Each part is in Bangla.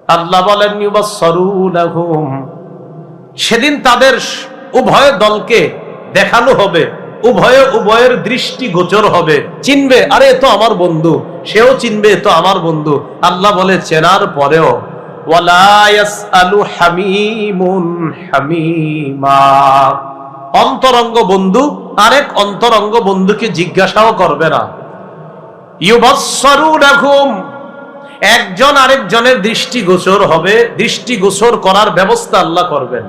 আল্লাহ বলেন ইউবাসসারুনাহুম, সেদিন তাদের উভয় দলকে দেখানো হবে, উভয়ের দৃষ্টি গোচর হবে, চিনবে, আরে এ তো আমার বন্ধু, সেও চিনবে এ তো আমার বন্ধু। আল্লাহ বলে চেনার পরেও ওয়ালা ইয়াসআলু হামিমুন হামিমা, অন্তরঙ্গ বন্ধু আরেক অন্তরঙ্গ বন্ধুকে জিজ্ঞাসাও করবে না। ইউবাসসারুনাহুম, একজন আরেকজনের দৃষ্টিগোচর হবে, দৃষ্টিগোচর করার ব্যবস্থা আল্লাহ করবেন।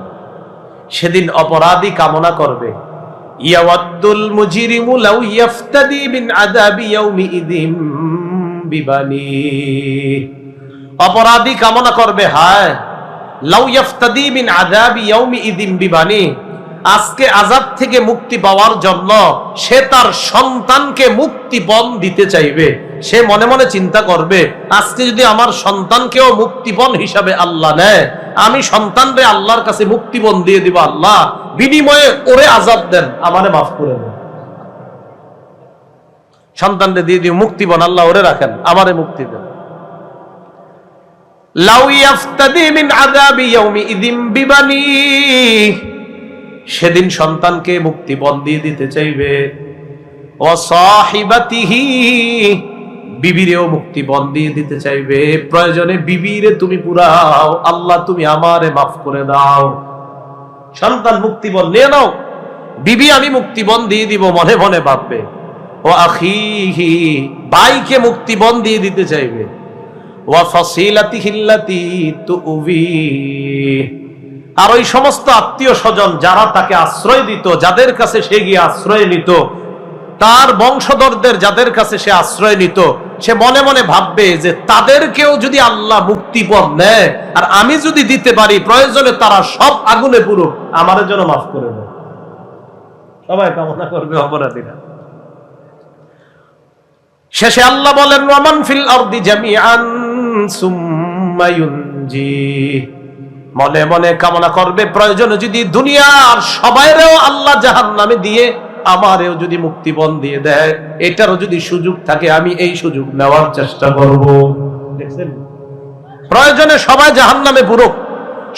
সেদিন অপরাধী কামনা করবে, ইয়াওয়াদ্দুল মুজরিমু লাউ ইয়াফতাদি মিন আযাবি ইয়াউমিইযিম বিবানি, অপরাধী কামনা করবে, হায় লাউ ইয়াফতাদি মিন আযাবি ইয়াউমিইযিম বিবানি, আজকে আযাব থেকে মুক্তি পাওয়ার জন্য সে তার সন্তানকে মুক্তিপণ দিতে চাইবে। সে মনে মনে চিন্তা করবে, আজকে যদি আমার সন্তানকেও মুক্তিপণ হিসাবে আল্লাহ নেয়, আমি সন্তানরে আল্লাহর কাছে মুক্তিপণ দিয়ে দিব, আল্লাহ বিনিময়ে ওরে আযাব দেন, আমারে মাফ করে দেন। সন্তানরে দিয়ে দিব মুক্তিপণ, আল্লাহ ওরে রাখেন, আমারে মুক্তি দেন। লাউ ইয়াফতাদি মিন আযাবি ইয়াউমিইযিম বিবানি, সেদিন সন্তানকে মুক্তিপণ দিয়ে দিতে চাইবে। ও সাহিবাতিহি, বিবিরেও মুক্তিপণ দিয়ে দিতে চাইবে। প্রয়োজনে বিবিরে তুমি পুরাও, আল্লাহ তুমি আমারে মাফ করে দাও। সন্তান মুক্তিপণ নিয়ে নাও, বিবি আমি মুক্তিপণ দিয়ে দিব, মনে মনে ভাববে। ও আখিহি, ভাইকে মুক্তিপণ দিয়ে দিতে চাইবে। ওয়া ফাসিলাতিহিল্লাতি তুউবি, আর ওই সমস্ত আত্মীয় স্বজন যারা তাকে আশ্রয় দিত, যাদের কাছে সে গিয়ে আশ্রয় নিত, তার বংশধরদের যাদের কাছে সে আশ্রয় নিত, সে মনে মনে ভাববে যে তাদেরকেও যদি আল্লাহ মুক্তিপণ নেয় আর আমি যদি দিতে পারি, প্রয়োজনে তারা সব আগুনে পুরুক, আমার জন্য মাফ করে দেয়। সবাই কামনা করবে অপরাধীরা। শেষে আল্লাহ বলেন ওয়ামান ফিল আরদি জামিআন সুম্মা ইউনজি, মনে মনে কামনা করবে, প্রয়োজনে যদি দুনিয়ার সবাইরেও আল্লাহ জাহান্নামে দিয়ে আমারেও যদি মুক্তিপণ দিয়ে দেয়, এটারও যদি সুযোগ থাকে, আমি এই সুযোগ নেওয়ার চেষ্টা করব। দেখছেন, প্রয়োজনে সবাই জাহান্নামে পুরুক,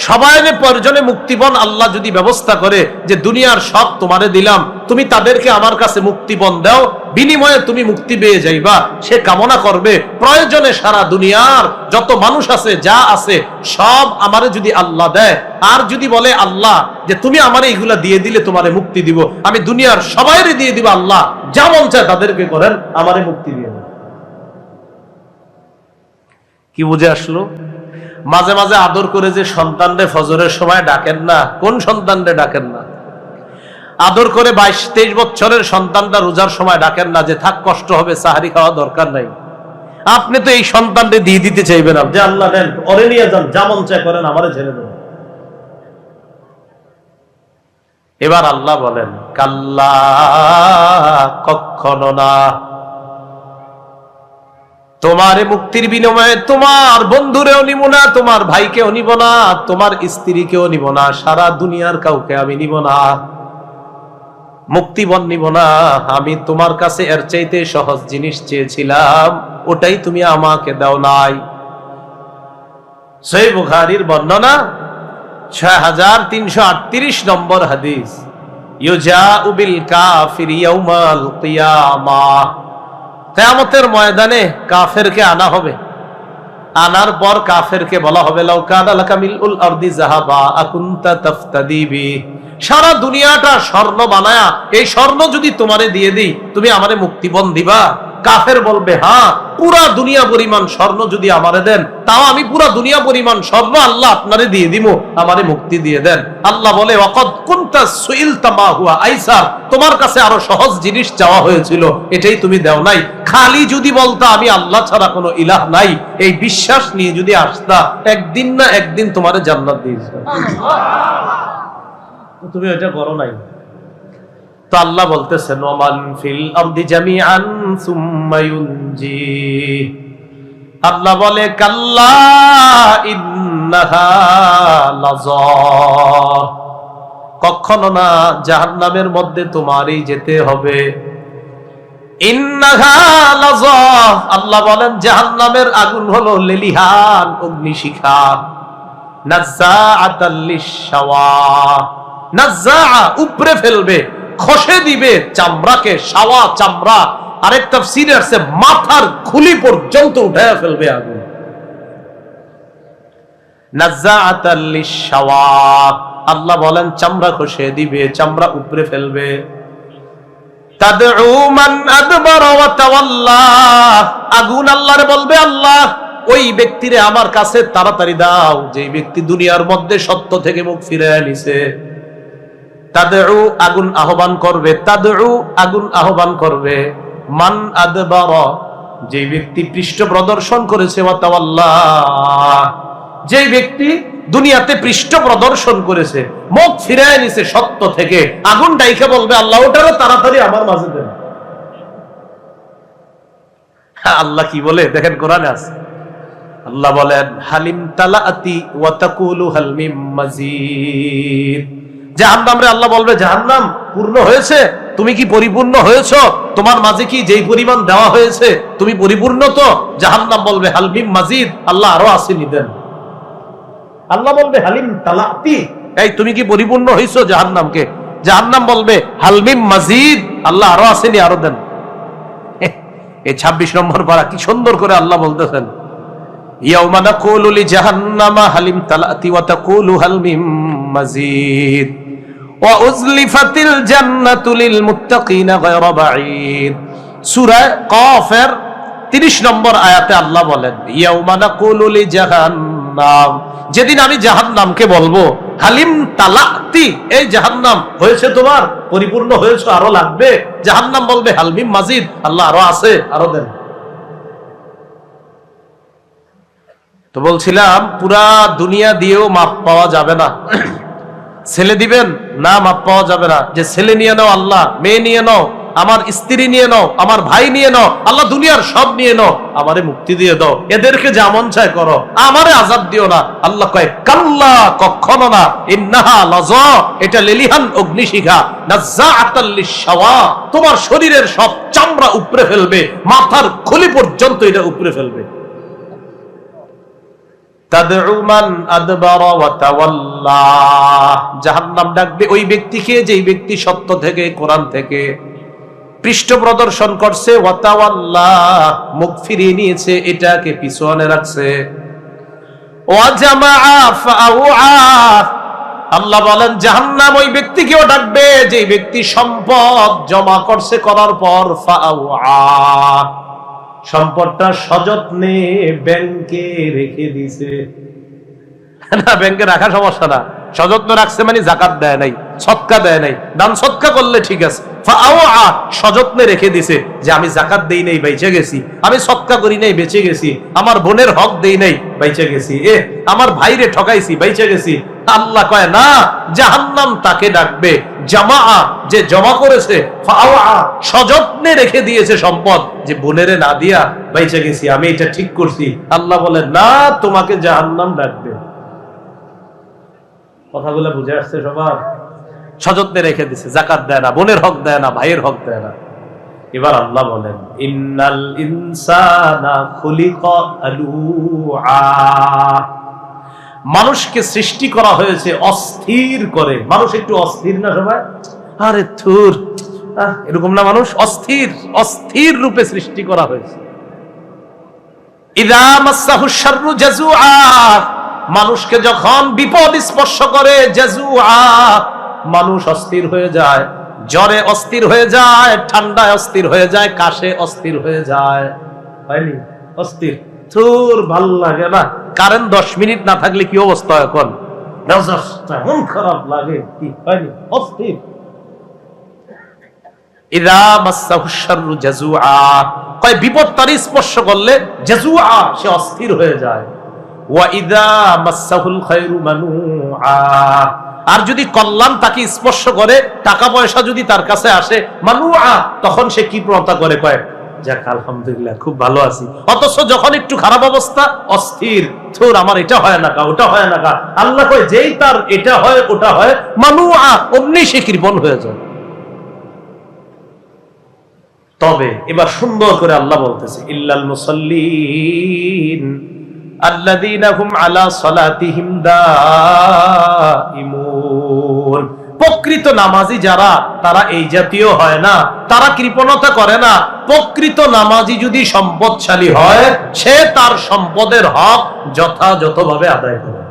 সবাইরে প্রয়োজনে মুক্তিপণ আল্লাহ যদি ব্যবস্থা করে যে দুনিয়ার সব তোমারে দিলাম, তুমি তাদেরকে আমার কাছে মুক্তিপণ দাও, বিনিময়ে তুমি মুক্তি পেয়ে যাইবা, সে কামনা করবে প্রয়োজনে সারা দুনিয়ার যত মানুষ আছে, যা আছে সব আমারে যদি আল্লাহ দেয়, আর যদি বলে আল্লাহ যে তুমি আমারে এগুলা দিয়ে দিলে তোমারে মুক্তি দিব, আমি দুনিয়ার সবাইরে দিয়ে দিব, আল্লাহ যা মন চায় তাদেরকে করেন, আমারে মুক্তি দিয়ে দেন। কি বুঝে আসলো? মাঝে মাঝে আদর করে যে সন্তানরে ফজরের সময় ডাকেন না, কোন সন্তানরে ডাকেন না? আদর করে 22-23 বছরের সন্তানটা রোজার সময় ডাকেন না যে থাক, কষ্ট হবে, সাহারি খাওয়া দরকার নাই। আপনি তো এই সন্তানরে দিয়ে দিতে চাইবেন না যে আল্লাহ দেন, ওরে নিয়ে যান, যা মন চায় করেন, আমারে ছেড়ে দেন। এবার আল্লাহ বলেন কাল্লা, কখনো না, তোমার মুক্তির বিনিময়ে তোমার বন্ধুরেও নিব না, তোমার ভাইকেও নিব না, তোমার স্ত্রীকেও নিব না, সারা দুনিয়ার কাউকে আমি নিব না, মুক্তিপণ নিব না। আমি তোমার কাছে এর চাইতে সহজ জিনিস চেয়েছিলাম, ওটাই তুমি আমাকে দাও নাই। সহিহ বুখারীর বর্ণনা 6338 নম্বর হাদিস, ইউজাউ বিল কাফির ইয়াউমাল কিয়ামাহ, কিয়ামতের ময়দানে কাফেরকে আনা হবে। আনার পর কাফেরকে বলা হবে লাউ কানা লাকা মিলউল আরদি যাহাবা আকুনতা তাফতাদি বি, সারা দুনিয়াটা স্বর্ণ বানায়া এই স্বর্ণ যদি তোমারে দিয়ে দিই, তুমি আমারে মুক্তিপণ দিবা? কাফের বলবে হ্যাঁ, পুরা দুনিয়া পরিমাণ স্বর্ণ যদি আমারে দেন, তাও আমি পুরা দুনিয়া পরিমাণ স্বর্ণ আল্লাহ আপনারে দিয়ে দিব, আমারে মুক্তি দিয়ে দেন। আল্লাহ বলে ওয়াকাদ কুনতা সুইলতা মা হুয়া আইসার, তোমার কাছে আরো সহজ জিনিস চাওয়া হয়েছিল, এটাই তুমি দাও নাই। খালি যদি বলতা আমি আল্লাহ ছাড়া কোনো ইলাহ নাই, এই বিশ্বাস নিয়ে যদি আসতা, একদিন না একদিন তোমারে জান্নাত দিয়েছে, তুমি এটা করো নাই। তো আল্লাহ বলতেছেন ওমান ফিল আরদি জামিআন সুম্মা ইউনজি, আল্লাহ বলে কাল্লা ইন্নাহা লাযা, কখনো না, জাহান্নামের মধ্যে তোমারই যেতে হবে। ইন্নাহা লাযা, আল্লাহ বলেন জাহান্নামের আগুন হলো লেলিহান অগ্নিশিখা। নাজ্জাআতাল লিশ-শাওয়া, নাজ্জাআ উপরে ফেলবে, খসে দিবে চামড়াকে, শাওয়া চামড়া। আরেক তাফসীরে আছে মাথার খুলি পর্যন্ত উঠায়া ফেলবে আগুন। নাজ্জাআতাল লিশ-শাওয়া, আল্লাহ বলেন চামড়া খসে দিবে, চামড়া উপরে ফেলবে। তাদউ মান আদবারা ওয়া তাওয়াল্লা, আগুন আল্লাহরে বলবে, আল্লাহ ওই ব্যক্তিরে আমার কাছে তাড়াতাড়ি দাও যে ব্যক্তি দুনিয়ার মধ্যে সত্য থেকে মুখ ফিরিয়ে নিছে। তাদউ, আগুন আহ্বান করবে, তাদউ আগুন আহ্বান করবে, মান আদবারা, যে ব্যক্তি পৃষ্ঠ প্রদর্শন করেছে, ওয়া তাওয়াল্লা, যে ব্যক্তি দুনিয়াতে পৃষ্ঠ প্রদর্শন করেছে, মুখ ফিরিয়ে নিছে সত্য থেকে, আগুন ডাইকে বলবে, আল্লাহ ওটারও তাড়াতাড়ি আমার মাঝে দেন। আল্লাহ কি বলে দেখেন, কোরআনে আছে, আল্লাহ বলেন হালিম তালাতি ওয়া তাকুলু হাল মিম মাজিদ। জাহান্নাম রে আল্লাহ বলবে, জাহান্নাম পূর্ণ হয়েছে, তুমি কি পরিপূর্ণ হয়েছো? তোমার মাঝে কি যেই পরিমাণ দেওয়া হয়েছে তুমি পরিপূর্ণ তো? জাহান্নাম বলবে হাল মিম মাজিদ, আল্লাহ আরো আসেনি দেন। আল্লাহ বলবে হালিম তালাতি, এই তুমি কি পরিপূর্ণ হইছো জাহান্নামকে? জাহান্নাম বলবে হালমিম মাজিদ, আল্লাহ আরো আসেনি, আরো দেন। এই 26 নম্বর পারা কি সুন্দর করে আল্লাহ বলতেছেন, ইয়াউমা নাকুলু লিজাহান্নামা হালিম তালাতি ওয়া তাকুলু হালমিম মাজিদ ওয়া উজলিফাতিল জান্নাতু লিল মুত্তাকিনা গায়রা বাঈদ। সূরা কাফের 30 নম্বর আয়াতে আল্লাহ বলেন, ইয়াউমা নাকুলু লিজাহান্নাম, যেদিন আমি জাহান্নামকে বলবো হালিম তালাতি, এই জাহান্নাম হয়েছে তোমার, পরিপূর্ণ হয়েছে, আরো লাগবে? জাহান্নাম বলবে হালমিম মাজিদ, আল্লাহ আরো আছে, আরো দেন। তো বলছিলাম পুরা দুনিয়া দিয়েও মাপ পাওয়া যাবে না। ছেলে দিবেন না, মাপ পাওয়া যাবে না। যে ছেলে নিয়ে নাও আল্লাহ, মেয়ে নিয়ে নাও, আমার স্ত্রী নিয়ে নাও, আমার ভাই নিয়ে নাও, আল্লাহ দুনিয়ার সব নিয়ে নাও, আমারে মুক্তি দিয়ে দাও, এদেরকে যেমন চাই করো, আমারে আযাব দিও না। আল্লাহ কয় কাল্লা, কখনো না, ইন্নাহা লাযা, এটা লেলিহান অগ্নিশিখা, নাজ্জাআতাল লিশ-শাওয়া, তোমার শরীরের সব চামড়া উপরে ফেলবে, মাথার খুলি পর্যন্ত এটা উপরে ফেলবে। তাদউ মান আদবারা ওয়া তাওয়াল্লা, জাহান্নাম ডাকবে ওই ব্যক্তিকে যেই ব্যক্তি সত্য থেকে, কোরআন থেকে পৃষ্ঠ প্রদর্শন করছে, ওয়া তাওয়াল্লা, মুখ ফিরিয়ে নিয়েছে, এটাকে পিছনে রাখছে। ওয়া জামাআ ফাআউআ, আল্লাহ বলেন জাহান্নাম ওই ব্যক্তিকেও ডাকবে যেই ব্যক্তি সম্পদ জমা করছে, করার পর ফাআউআ, সম্পদটা সযত্নে ব্যাংকে রেখে দিছে। না, ব্যাংকে রাখা সমস্যা না, সযত্ন রাখছে মানে যাকাত দেয় নাই, সদকা দেয় নাই, দান সদকা করলে ঠিক আছে। ফাআউআ, সযত্নে রেখে দিছে, যে আমি যাকাত দেই নাই, বেঁচে গেছি, আমি সদকা করি নাই, বেঁচে গেছি, আমার বোনের হক দেই নাই, বেঁচে গেছি, আমার ভাইরে ঠকাইছি, বেঁচে গেছি। আল্লাহ কয় না, জাহান্নাম তাকে ডাকবে জামাআ, যে জমা করেছে, ফাআউআ, সযত্নে রেখে দিয়েছে সম্পদ, যে বোনেরে না দিয়া বেঁচে গেছি, আমি এটা ঠিক করছি। আল্লাহ বলে না, তোমাকে জাহান্নাম ডাকবে। কথাগুলো বুঝে আসছে সবার? সযত্নে রেখে দিছে, যাকাত দেয় না, বোনের হক দেয় না, ভাইয়ের হক দেয় না। এবার আল্লাহ বলেন ইন্নাল ইনসানা খুলিকা হালুআ, মানুষকে সৃষ্টি করা হয়েছে অস্থির করে। মানুষ একটু অস্থির না সবাই? আরে থুর, এরকম না, মানুষ অস্থির, অস্থির রূপে সৃষ্টি করা হয়েছে। ইযা মাসসাহুশ শাররু জাযুআ, মানুষকে যখন বিপদ স্পর্শ করে, জাযুআ, মানুষ অস্থির হয়ে যায়, জ্বরে অস্থির হয়ে যায়, ঠান্ডায় অস্থির হয়ে যায়, কাশে অস্থির হয়ে যায়, হয়নি? অস্থির, থুর, ভাল লাগে না। কারেন্ট 10 মিনিট না থাকলে কি অবস্থা, এখন মন খারাপ লাগে, কি হয়নি? অস্থির। ইযা মাসসাহুশ শাররু জাযুআ, কয় বিপদ তার স্পর্শ করলে জাযুআ, সে অস্থির হয়ে যায়। ওয়া ইযা মাসসাহুল খায়রু মানুআ, আর যদি কল্যাণ তাকে স্পর্শ করে, টাকা পয়সা যদি তার কাছে আসে, মানুআ, তখন সে কি প্রণতা করে, কয় যাক আলহামদুলিল্লাহ খুব ভালো আছি। অথচ যখন একটু খারাপ অবস্থা, অস্থির, থুর, আমার এটা হয় না, ওটা হয় না। আল্লাহ কয় যেই তার এটা হয়, ওটা হয়, মানুআ, অমনি সে কৃপণ হয়ে যায়। তবে এবার সুন্দর করে আল্লাহ বলতেছে ইল্লাল মুসাল্লিন আল্লাযীনা হুম আলা সালাতিহিম দাঈমুন। প্রকৃত নামাজি যারা, তারা এই জাতীয় হয় না, তারা কৃপণতা করে না। প্রকৃত নামাজি যদি সম্পদশালী হয়, সে তার সম্পদের হক যথাযথভাবে আদায় করে।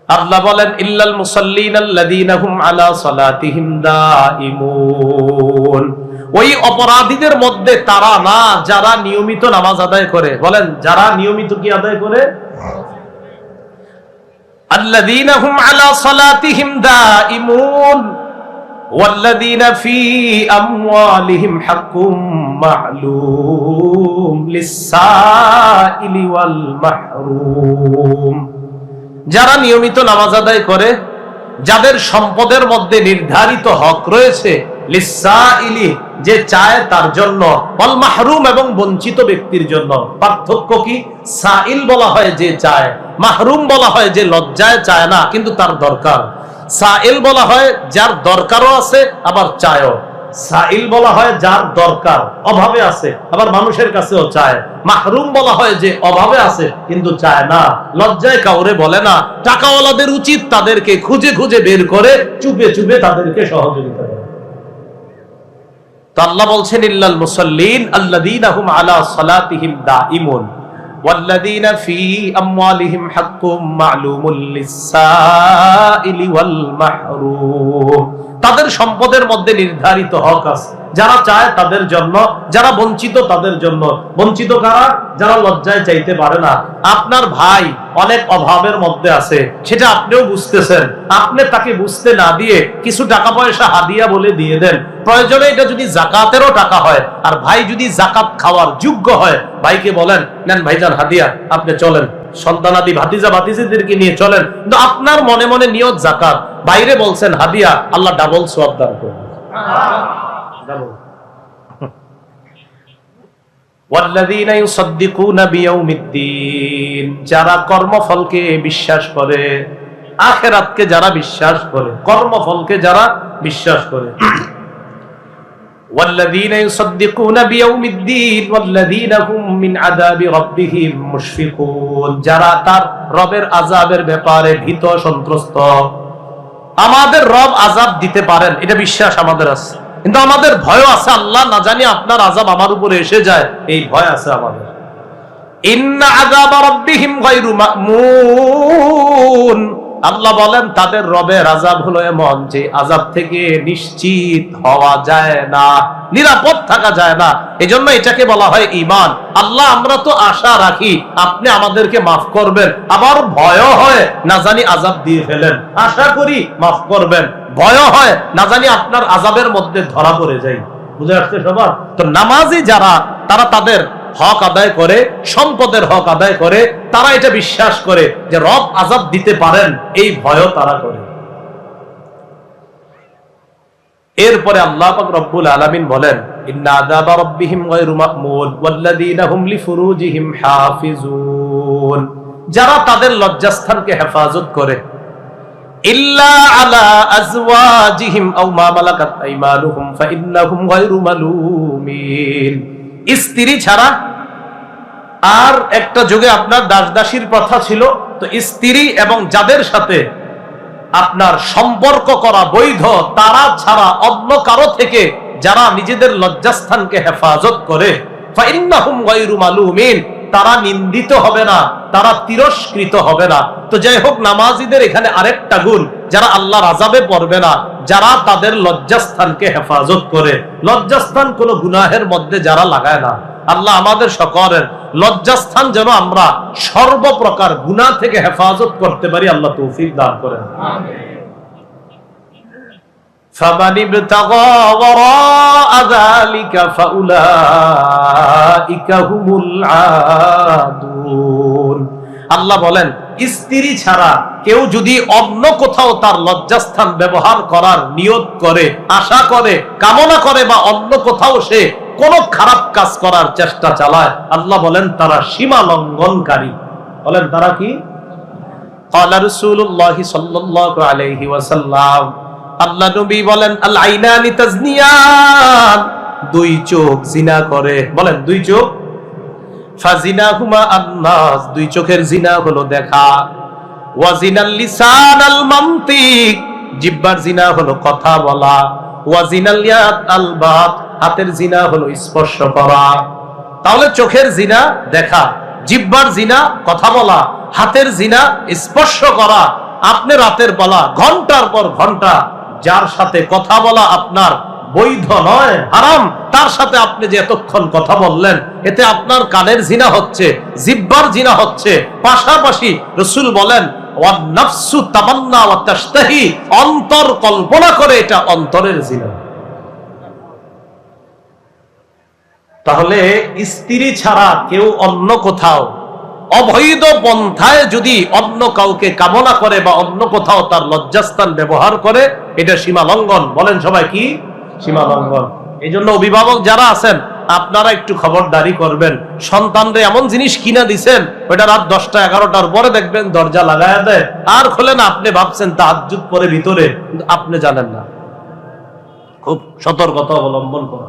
আল্লাহ বলেন ইল্লাল মুসাল্লিন আল্লাযীনা হুম আলা সালাতিহিম দাঈমুন। ওই অপরাধীদের মধ্যে তারা না যারা নিয়মিত নামাজ আদায় করে। বলেন যারা নিয়মিত কি আদায় করে? আল্লাযীনা হুম আলা সালাতিহিম দাঈমুন ওয়াল্লাযীনা ফী আমওয়ালিহিম হাক্কুম মা'লুম লিস-সাইলি ওয়াল মাহরুম। যারা নিয়মিত নামাজ আদায় করে, যাদের সম্পদের মধ্যে নির্ধারিত হক রয়েছে, লিস-সাইলি যে চায় তার জন্য, ওয়াল মাহরুম এবং বঞ্চিত ব্যক্তির জন্য। পার্থক্য কি? সাইল বলা হয় যে চায়, মাহরুম বলা হয় যে লজ্জায় চায় না কিন্তু তার দরকার। সাইল বলা হয় যার দরকারও আছে আবার চায়ও। সাইল বলা হয় যার দরকার, অভাবে আছে, আবার মানুষের কাছেও চায়। মাহরুম বলা হয় যে অভাবে আছে কিন্তু চায় না, লজ্জায় কাউরে বলে না। টাকাওয়ালাদের উচিত তাদেরকে খুঁজে খুঁজে বের করে চুপে চুপে তাদেরকে সহযোগিতা করে। তো আল্লাহ বলছেন ইল্লাল মুসাল্লিন আল্লাযীনা হুম আলা সালাতিহিম দাঈমুন ওয়াল্লাযীনা ফী আমওয়ালিহিম হাক্কুম মা'লুমুল লিস-সাইলি ওয়াল মাহরুম। তাদের সম্পদের মধ্যে নির্ধারিত হক আছে, যারা চায় তাদের জন্য, যারা বঞ্চিত তাদের জন্য। বঞ্চিত কারা? যারা লজ্জায় চাইতে পারে না। আপনার ভাই অনেক অভাবের মধ্যে আছে, সেটা আপনিও বুঝতেছেন, আপনি তাকে বুঝতে না দিয়ে কিছু টাকা পয়সা হাদিয়া বলে দিয়ে দেন। প্রয়োজনে এটা যদি যাকাতেরও টাকা হয়, আর ভাই যদি যাকাত খাওয়ার যোগ্য হয়, ভাইকে বলেন নেন ভাইজান হাদিয়া, আপনি চলেন, সন্তানাদি ভাতিজা ভাতিজিদেরকে নিয়ে চলেন। কিন্তু আপনার মনে মনে নিয়ত যাকাত, বাইরে বলছেন হাদিয়া, আল্লাহ ডাবল সওয়াব দান করবেন। ডাবল। ওয়াল্লাযীনা ইউসাদ্দিকুনা বিয়াউমিদ্দিন, যারা কর্মফলকে বিশ্বাস করে, আখিরাতকে যারা বিশ্বাস করে, কর্মফলকে যারা বিশ্বাস করে। ওয়াল্লাযীনা ইউসাদ্দিকুনা বিয়াউমিদ্দিন ওয়াল্লাযীনা হুম মিন আযাবি রাব্বিহিম মুশফিকুন, যারা তার রবের আযাবের ব্যাপারে ভীত সন্ত্রস্ত। আমাদের রব আযাব দিতে পারেন, এটা বিশ্বাস আমাদের আছে, কিন্তু আমাদের ভয় আছে, আল্লাহ না জানি আপনার আযাব আমার উপরে এসে যায়, এই ভয় আছে আমাদের। ইন্না আযাবা রাব্বিহিম গায়রু মা'মুন, আল্লাহ বলেন তাদের রবের আযাব হলো এমন যে আযাব থেকে নিশ্চিত হওয়া যায় না, নিরাপদ থাকা যায় না। এজন্য এটাকে বলা হয় ঈমান। আল্লাহ আমরা তো আশা রাখি আপনি আমাদেরকে মাফ করবেন, আবার ভয় হয় না জানি আযাব দিয়ে ফেলেন। আশা করি মাফ করবেন, ভয় হয় না জানি আপনার আযাবের মধ্যে ধরা পড়ে যাই। বুঝে আসছে সবার? তো নামাজি যারা, তারা তাদের হক আদায় করে, সম্পদের হক আদায় করে, তারা এটা বিশ্বাস করে যে রব আযাব দিতে পারেন, এই ভয়ও তারা করে। এরপরে আল্লাহ পাক রব্বুল আলামিন বলেন ইন্না আযাবা রাব্বিহিম গায়রু মা'মুন ওয়াল্লাযীনা হুম লিফুরুজিহিম হাফিজুন, যারা তাদের লজ্জাস্থানকে হেফাজত করে, ইল্লা আলা আজওয়াজিহিম আও মা মালাকাত আইমানুহুম ফাইন্নাহুম গায়রু মালুমিন। স্ত্রী ছাড়া, আর একটা যুগে আপনার দাস দাসীর প্রথা ছিল, তো স্ত্রী এবং যাদের সাথে আপনার সম্পর্ক করা বৈধ, তারা ছাড়া অন্য কারো থেকে যারা নিজেদের লজ্জাস্থানকে হেফাজত করে, ফাইন্নাহুম গায়রু মালুমিন, তারা নিন্দিত হবে না, তারা তিরস্কৃত হবে না। তো যাই হোক, নামাজীদের এখানে আরেকটা গুণ, যারা আল্লাহর আযাবে পড়বে না, যারা তাদের লজ্জাস্থানকে হেফাজত করে। লজ্জাস্থান কোনো গুনাহের মধ্যে যারা লাগায় না। আল্লাহ আমাদের সকলের লজ্জাস্থান যেন আমরা সর্বপ্রকার গুনাহ থেকে হেফাজত করতে পারি, আল্লাহ তৌফিক দান করেন। فَمَنِ ابْتَغَى وَرَاءَ ذَلِكَ فَأُولَئِكَ هُمُ الْعَادُونَ। আল্লাহ বলেন স্ত্রী ছাড়া কেউ যদি অন্য কোথাও তার লজ্জাস্থান ব্যবহার করার নিয়ত করে, আশা করে, কামনা করে, বা অন্য কোথাও সে কোন খারাপ কাজ করার চেষ্টা চালায়, আল্লাহ বলেন তারা সীমা লঙ্ঘনকারী। বলেন তারা কি? ক্বালা রাসূলুল্লাহ সাল্লাল্লাহু আলাইহি ওয়াসাল্লাম, আল্লাহ নবী বলেন আল আইনানি তাজনিয়ান, দুই চোখ জিনা করে। বলেন দুই চোখ, ফাজিনাহুমা আন-নাস, দুই চোখের জিনা হলো দেখা। ওয়া জিনাল লিসান আল মানতিক, জিহ্বার জিনা হলো কথা বলা। ওয়া জিনাল ইয়াদ আল বাত, হাতের জিনা হলো স্পর্শ করা। তাহলে চোখের জিনা দেখা, জিহ্বার জিনা কথা বলা, হাতের জিনা স্পর্শ করা। আপনি রাতের বেলা ঘন্টার পর ঘন্টা যার সাথে কথা বলা আপনার বৈধ নয়, হারাম, তার সাথে আপনি যে এতক্ষণ কথা বললেন, এতে আপনার কানের জিনা হচ্ছে, জিহ্বার জিনা হচ্ছে। পাশাপাশি রাসূল বলেন ওয়ান নাফসু তামান্না ওয়া তাশতাহি, অন্তর কল্পনা করে, এটা অন্তরের জিনা। তাহলে স্ত্রী ছাড়া কেউ অন্য কোথাও অবৈধ পন্থায় যদি অন্য কাউকে কামনা করে বা অন্য কোথাও তার লজ্জাস্থান ব্যবহার করে, এটা সীমা লঙ্ঘন। বলেন সবাই, কি সীমা লঙ্ঘন? এই জন্য অভিভাবক যারা আছেন আপনারা একটু খবরদারি করবেন। সন্তানরে এমন জিনিস কিনা দিছেন, ওইটা রাত 10টা 11টার পরে দেখবেন দরজা লাগায়া দেয়, আর খোলে না। আপনি ভাবছেন তাহাজ্জুদ পরে ভিতরে, আপনি জানেন না। খুব সতর্কতা অবলম্বন করা।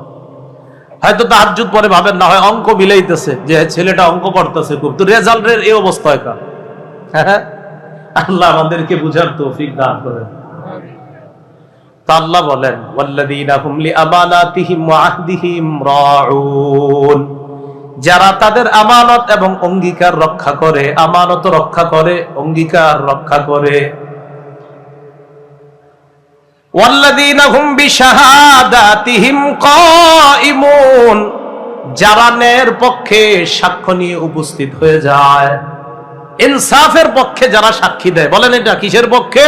হয়তো তাহাজ্জুদ পরে ভাবেন না হয় অঙ্ক মিলাইতেছে, যে ছেলেটা অঙ্ক পড়তেছে খুব, তো রেজাল্টের এই অবস্থা হয় কা। আল্লাহ আমাদেরকে বুঝার তৌফিক দান করেন। তা আল্লাহ বলেন ওয়াল্লাযীনা হুম লিআমানাতিহিম ওয়া আহদিহিম রাউন, যারা তাদের আমানত এবং অঙ্গীকার রক্ষা করে, আমানত রক্ষা করে, অঙ্গীকার রক্ষা করে। ওয়াল্লাযীনা হুম বিশাহাদাতিহিম কায়িমুন, যারা ন্যায়ের পক্ষে সাক্ষ্য নিয়ে উপস্থিত হয়ে যায়, ইনসাফের পক্ষে যারা সাক্ষী দেয়। বলেন এটা কিসের পক্ষে?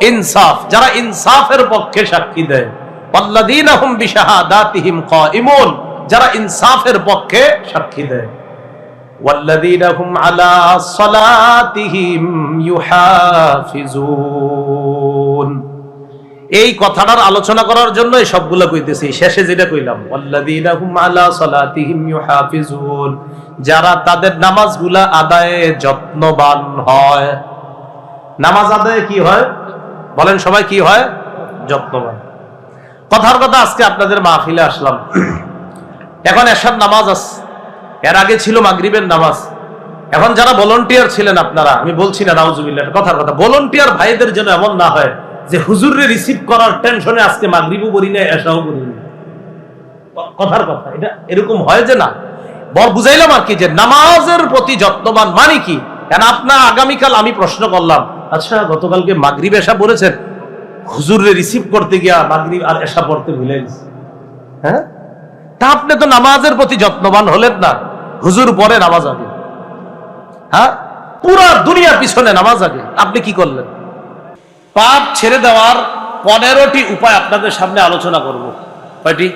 ইনসাফ। যারা ইনসাফের পক্ষে সাক্ষী দেয়। ওয়াল্লাযীনা হুম বিশাহাদাতিহিম কায়িমুন, যারা ইনসাফের পক্ষে সাক্ষী দেয়। ওয়াল্লাযীনা হুম আলা সালাতিহিম ইউহাফিজুন। এই কথাটার আলোচনা করার জন্য এই সবগুলো কইতেছি। শেষে যেটা কইলাম ওয়াল্লাযীনা হুম আলা সালাতিহিম ইউহাফিজুন, যারা তাদের নামাজগুলা আদায়ে যত্নবান হয়। নামাজ আদায়ে কি হয়? বলেন সবাই, কি হয়? যত্নবান। কথার কথা, আজকে আপনাদের মাহফিলে আসলাম, এখন এশার নামাজ আছে, এর আগে ছিল মাগরিবের নামাজ। এখন যারা ভলান্টিয়ার ছিলেন আপনারা, আমি বলছি না নাউজুবিল্লাহ, কথার কথা, ভলান্টিয়ার ভাইদের জন্য এমন না হয় যে হুজুররে রিসিভ করার টেনশনে আজকে মাগরিবও করি না, এশাও করি না। কথার কথা, এটা এরকম হয় যে না। বুঝাইলাম আর কি, যে নামাজের প্রতি যত্নবান মানে কি। কেন আপনার আগামীকাল আমি প্রশ্ন করলাম, আচ্ছা গতকালকে মাগরিব এশা পড়েছেন, হুজুররে রিসিভ করতে গিয়া মাগরিব আর এশা পড়তে ভুলে গেছে। হ্যাঁ, তা আপনি তো নামাজের প্রতি যত্নবান হলেন না। হুজুর পরে নামাজ আগে, হ্যাঁ, পুরা দুনিয়া পিছনে নামাজ আগে, আপনি কি করলেন? পাপ ছেড়ে দেওয়ার 15টি উপায় আপনাদের সামনে আলোচনা করব। কয়টি?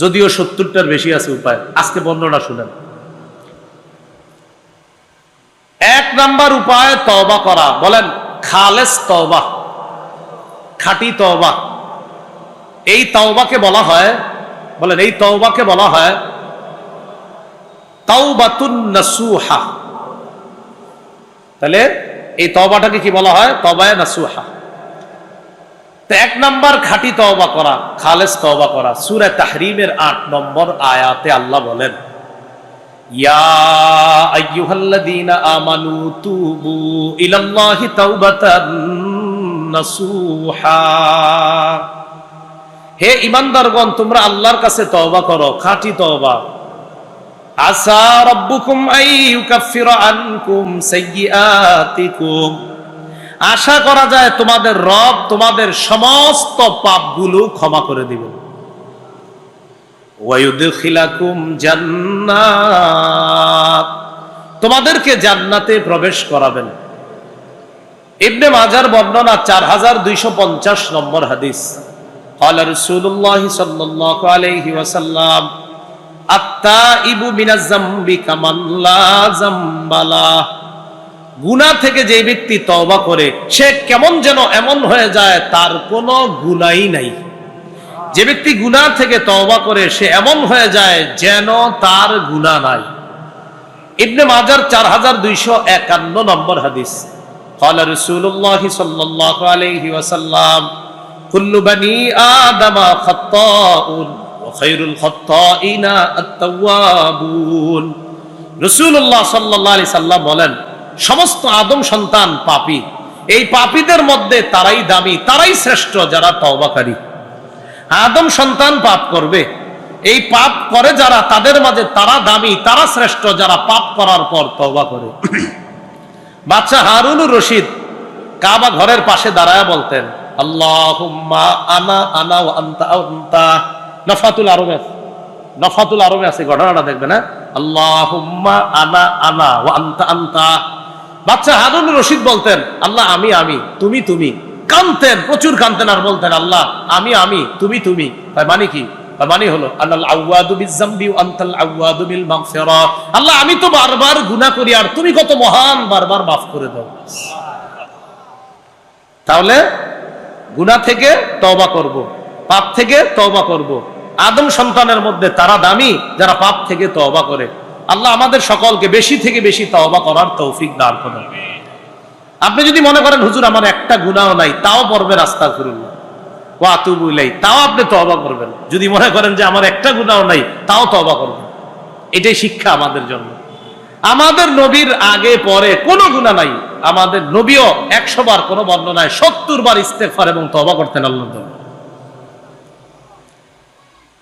যদিও 70টার বেশি আছে উপায়। আজকে বর্ণনা শুনেন। 1 নাম্বার উপায় তওবা করা। বলেন খালেস তওবা, খাঁটি তওবা। এই তওবাকে বলা হয়, বলেন এই তওবাকে বলা হয় তাওবাতুন নাসুহা। তাহলে এই তওবাটাকে কি বলা হয়? তওবায়ে নাসুহা। তো 1 নাম্বার খাঁটি তওবা করা, খালেস তওবা করা। সূরা তাহরিমের 8 নম্বর আয়াতে আল্লাহ বলেন ইয়া আইয়ুহাল্লাযীনা আমানু তুবু ইলাল্লাহি তাওবাতান নাসুহা। হে ঈমানদারগণ, তোমরা আল্লাহর কাছে তওবা করো, খাঁটি তওবা। আসা রাব্বুকুম আইয়ুকাফিরা আনকুম সাইয়্যাতিকুম, আশা করা যায় তোমাদের রব তোমাদের সমস্ত পাপগুলো ক্ষমা করে দিবেন। ওয়ায়ুদখিলাকুম জান্নাত, তোমাদেরকে জান্নাতে প্রবেশ করাবেন। ইবনে মাজার বর্ণনা 4250 নম্বর হাদিস। ক্বালা রাসূলুল্লাহ সাল্লাল্লাহু আলাইহি ওয়াসাল্লাম আত-তাইবু মিনাজ যামবি কামান লা যামবালা। গুনাহ থেকে যে ব্যক্তি তওবা করে সে কেমন যেন এমন হয়ে যায় তার কোনো গুনাহই নাই। যে ব্যক্তি গুনাহ থেকে তওবা করে সে এমন হয়ে যায় যেন তার গুনাহ নাই। ইবনে মাজার 4251 নম্বর হাদিস। ক্বালা রাসূলুল্লাহ সাল্লাল্লাহু আলাইহি ওয়াসাল্লাম কুল্লু বানি আদম খাত্তাউন ওয়া খায়রুল খাত্তাইনা আত-তাওয়াবুন। রাসূলুল্লাহ সাল্লাল্লাহু আলাইহি সাল্লাম বলেন, সমস্ত আদম সন্তান পাপী। এই পাপীদের মধ্যে তারাই দামি, তারাই শ্রেষ্ঠ যারা তওবাকারী। আদম সন্তান পাপ করবে, এই পাপ করে যারা, তাদের মাঝে তারা দামি, তারা শ্রেষ্ঠ যারা পাপ করার পর তওবা করে। বাদশা হারুনুর রশিদ কাবা ঘরের পাশে দাঁড়ায় বলতেন, আল্লাহুম্মা আনা আনা ওয়া আনতা আনতা। নফাতুল আরবে আছে ঘটনাটা দেখবেন, হ্যাঁ, আল্লাহুম্মা আনা আনা ওয়া আনতা আনতা। বাদশা হারুনুর রশিদ বলতেন, আল্লাহ আমি আমি, তুমি তুমি। কাঁদতেন, প্রচুর কাঁদতেন, আর বলতেন, আল্লাহ আমি আমি, তুমি তুমি। তাই মানে কি? মানে হলো আনাল আওয়াদু বিয-যামবি ওয়া আনতাল আওয়াদু বিল মাগফিরা। আল্লাহ আমি তো বারবার গুনাহ করি, আর তুমি কত মহান, বারবার মাফ করে দাও। তাহলে গুনাহ থেকে তওবা করব, পাপ থেকে তওবা করব। আদম সন্তানের মধ্যে তারা দামি যারা পাপ থেকে তওবা করে। আল্লাহ আমাদের সকলকে বেশি থেকে বেশি তওবা করার তৌফিক দান করুন। আপনি যদি মনে করেন হুজুর আমার একটা গুনাহও নাই, তাও পড়বেন আস্তাগফিরুল্লাহ ওয়া আতুবু ইলাইহি, তাও আপনি তওবা করবেন। যদি মনে করেন যে আমার একটা গুনাহও নাই, তাও তওবা করবেন। এটাই শিক্ষা আমাদের জন্য। আমাদের নবীর আগে পরে কোনো গুনাহ নাই, আমাদের নবীও 100 বার কোনো বর্ণনায় 70 বার ইস্তেগফার এবং তওবা করতেন আল্লাহর জন্য।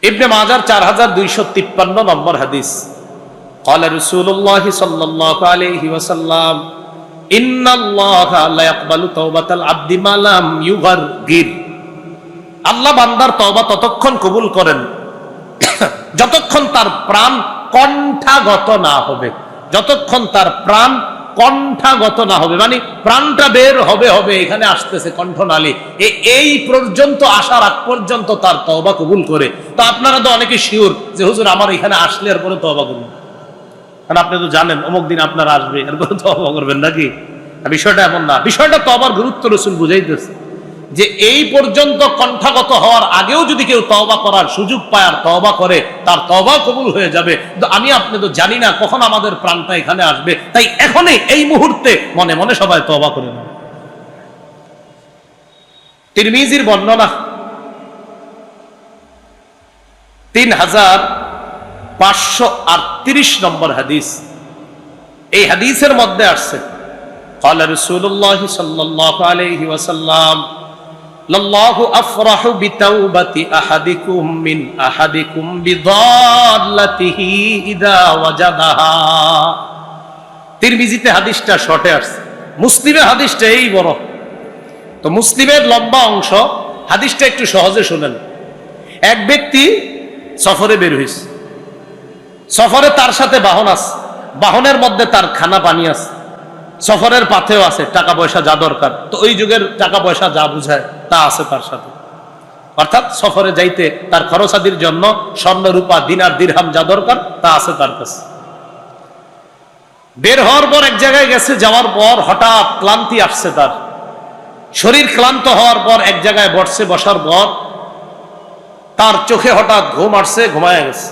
ইবনে মাজার 4253 নম্বর হাদিস, قال رسول الله صلى الله عليه وسلم ان الله لا يقبل توبة العبد ما لم يغرغر। আল্লাহ বান্দার তওবা ততক্ষণ কবুল করেন যতক্ষণ তার প্রাণ কণ্ঠাগত না হবে। যতক্ষণ তার প্রাণ কণ্ঠাগত না হবে, মানে প্রাণটা বের হবে হবে, এখানে আসতেছে কণ্ঠনালী, এই পর্যন্ত আসার আগ পর্যন্ত তার তওবা কবুল করে। তো আপনারা তো অনেকে শিওর যে হুজুর আমার এখানে আসলে এরপরে তওবা করবেন, কারণ আপনি তো জানেন অমুক দিন আপনারা আসবে, এরপরে তওবা করবেন নাকি? বিষয়টা এমন না। বিষয়টা তওবার গুরুত্ব রাসূল বুঝাইতেছে যে এই পর্যন্ত কণ্ঠাগত হওয়ার আগেও যদি কেউ তওবা করার সুযোগ পায় আর তওবা করে, তার তওবা কবুল হয়ে যাবে। কিন্তু আমি আপনি তো জানি না কখন আমাদের প্রাণটা এখানে আসবে, তাই এখনই এই মুহূর্তে মনে মনে সবাই তওবা করে নেন। তিরমিজির বর্ণনা 3538 নম্বর হাদিস। এই হাদিসের মধ্যে আসছে, قال رسول الله صلى الله عليه وسلم লাল্লাহু আফরাহু বিতাওবাতি আহাদিকুম মিন আহাদিকুম বিদাল্লাতিহি ইযা ওয়াজাদাহা। তিরমিজিতে হাদিসটা শর্টে আসছে, মুসলিমে হাদিসটা এই বড়। তো মুসলিমের লম্বা অংশ, হাদিসটা একটু সহজে শুনেন। এক ব্যক্তি সফরে বের হইছে, সফরে তার সাথে বাহন আছে, বাহনের মধ্যে তার খানা পানি আছে, সফরের পাথেও আছে, টাকা পয়সা যা দরকার, তো ওই যুগের টাকা পয়সা যা বুঝায় তা আছে তার সাথে। অর্থাৎ সফরে যাইতে তার খরচাদির জন্য স্বর্ণ রূপা দিনার দিরহাম যা দরকার তা আছে তার কাছে। বের হওয়ার পর এক জায়গায় গেছে, যাওয়ার পর হঠাৎ ক্লান্তি আসছে তার, শরীর ক্লান্ত হওয়ার পর এক জায়গায় বসছে, বসার পর তার চোখে হঠাৎ ঘুম আসছে, ঘুমায় গেছে।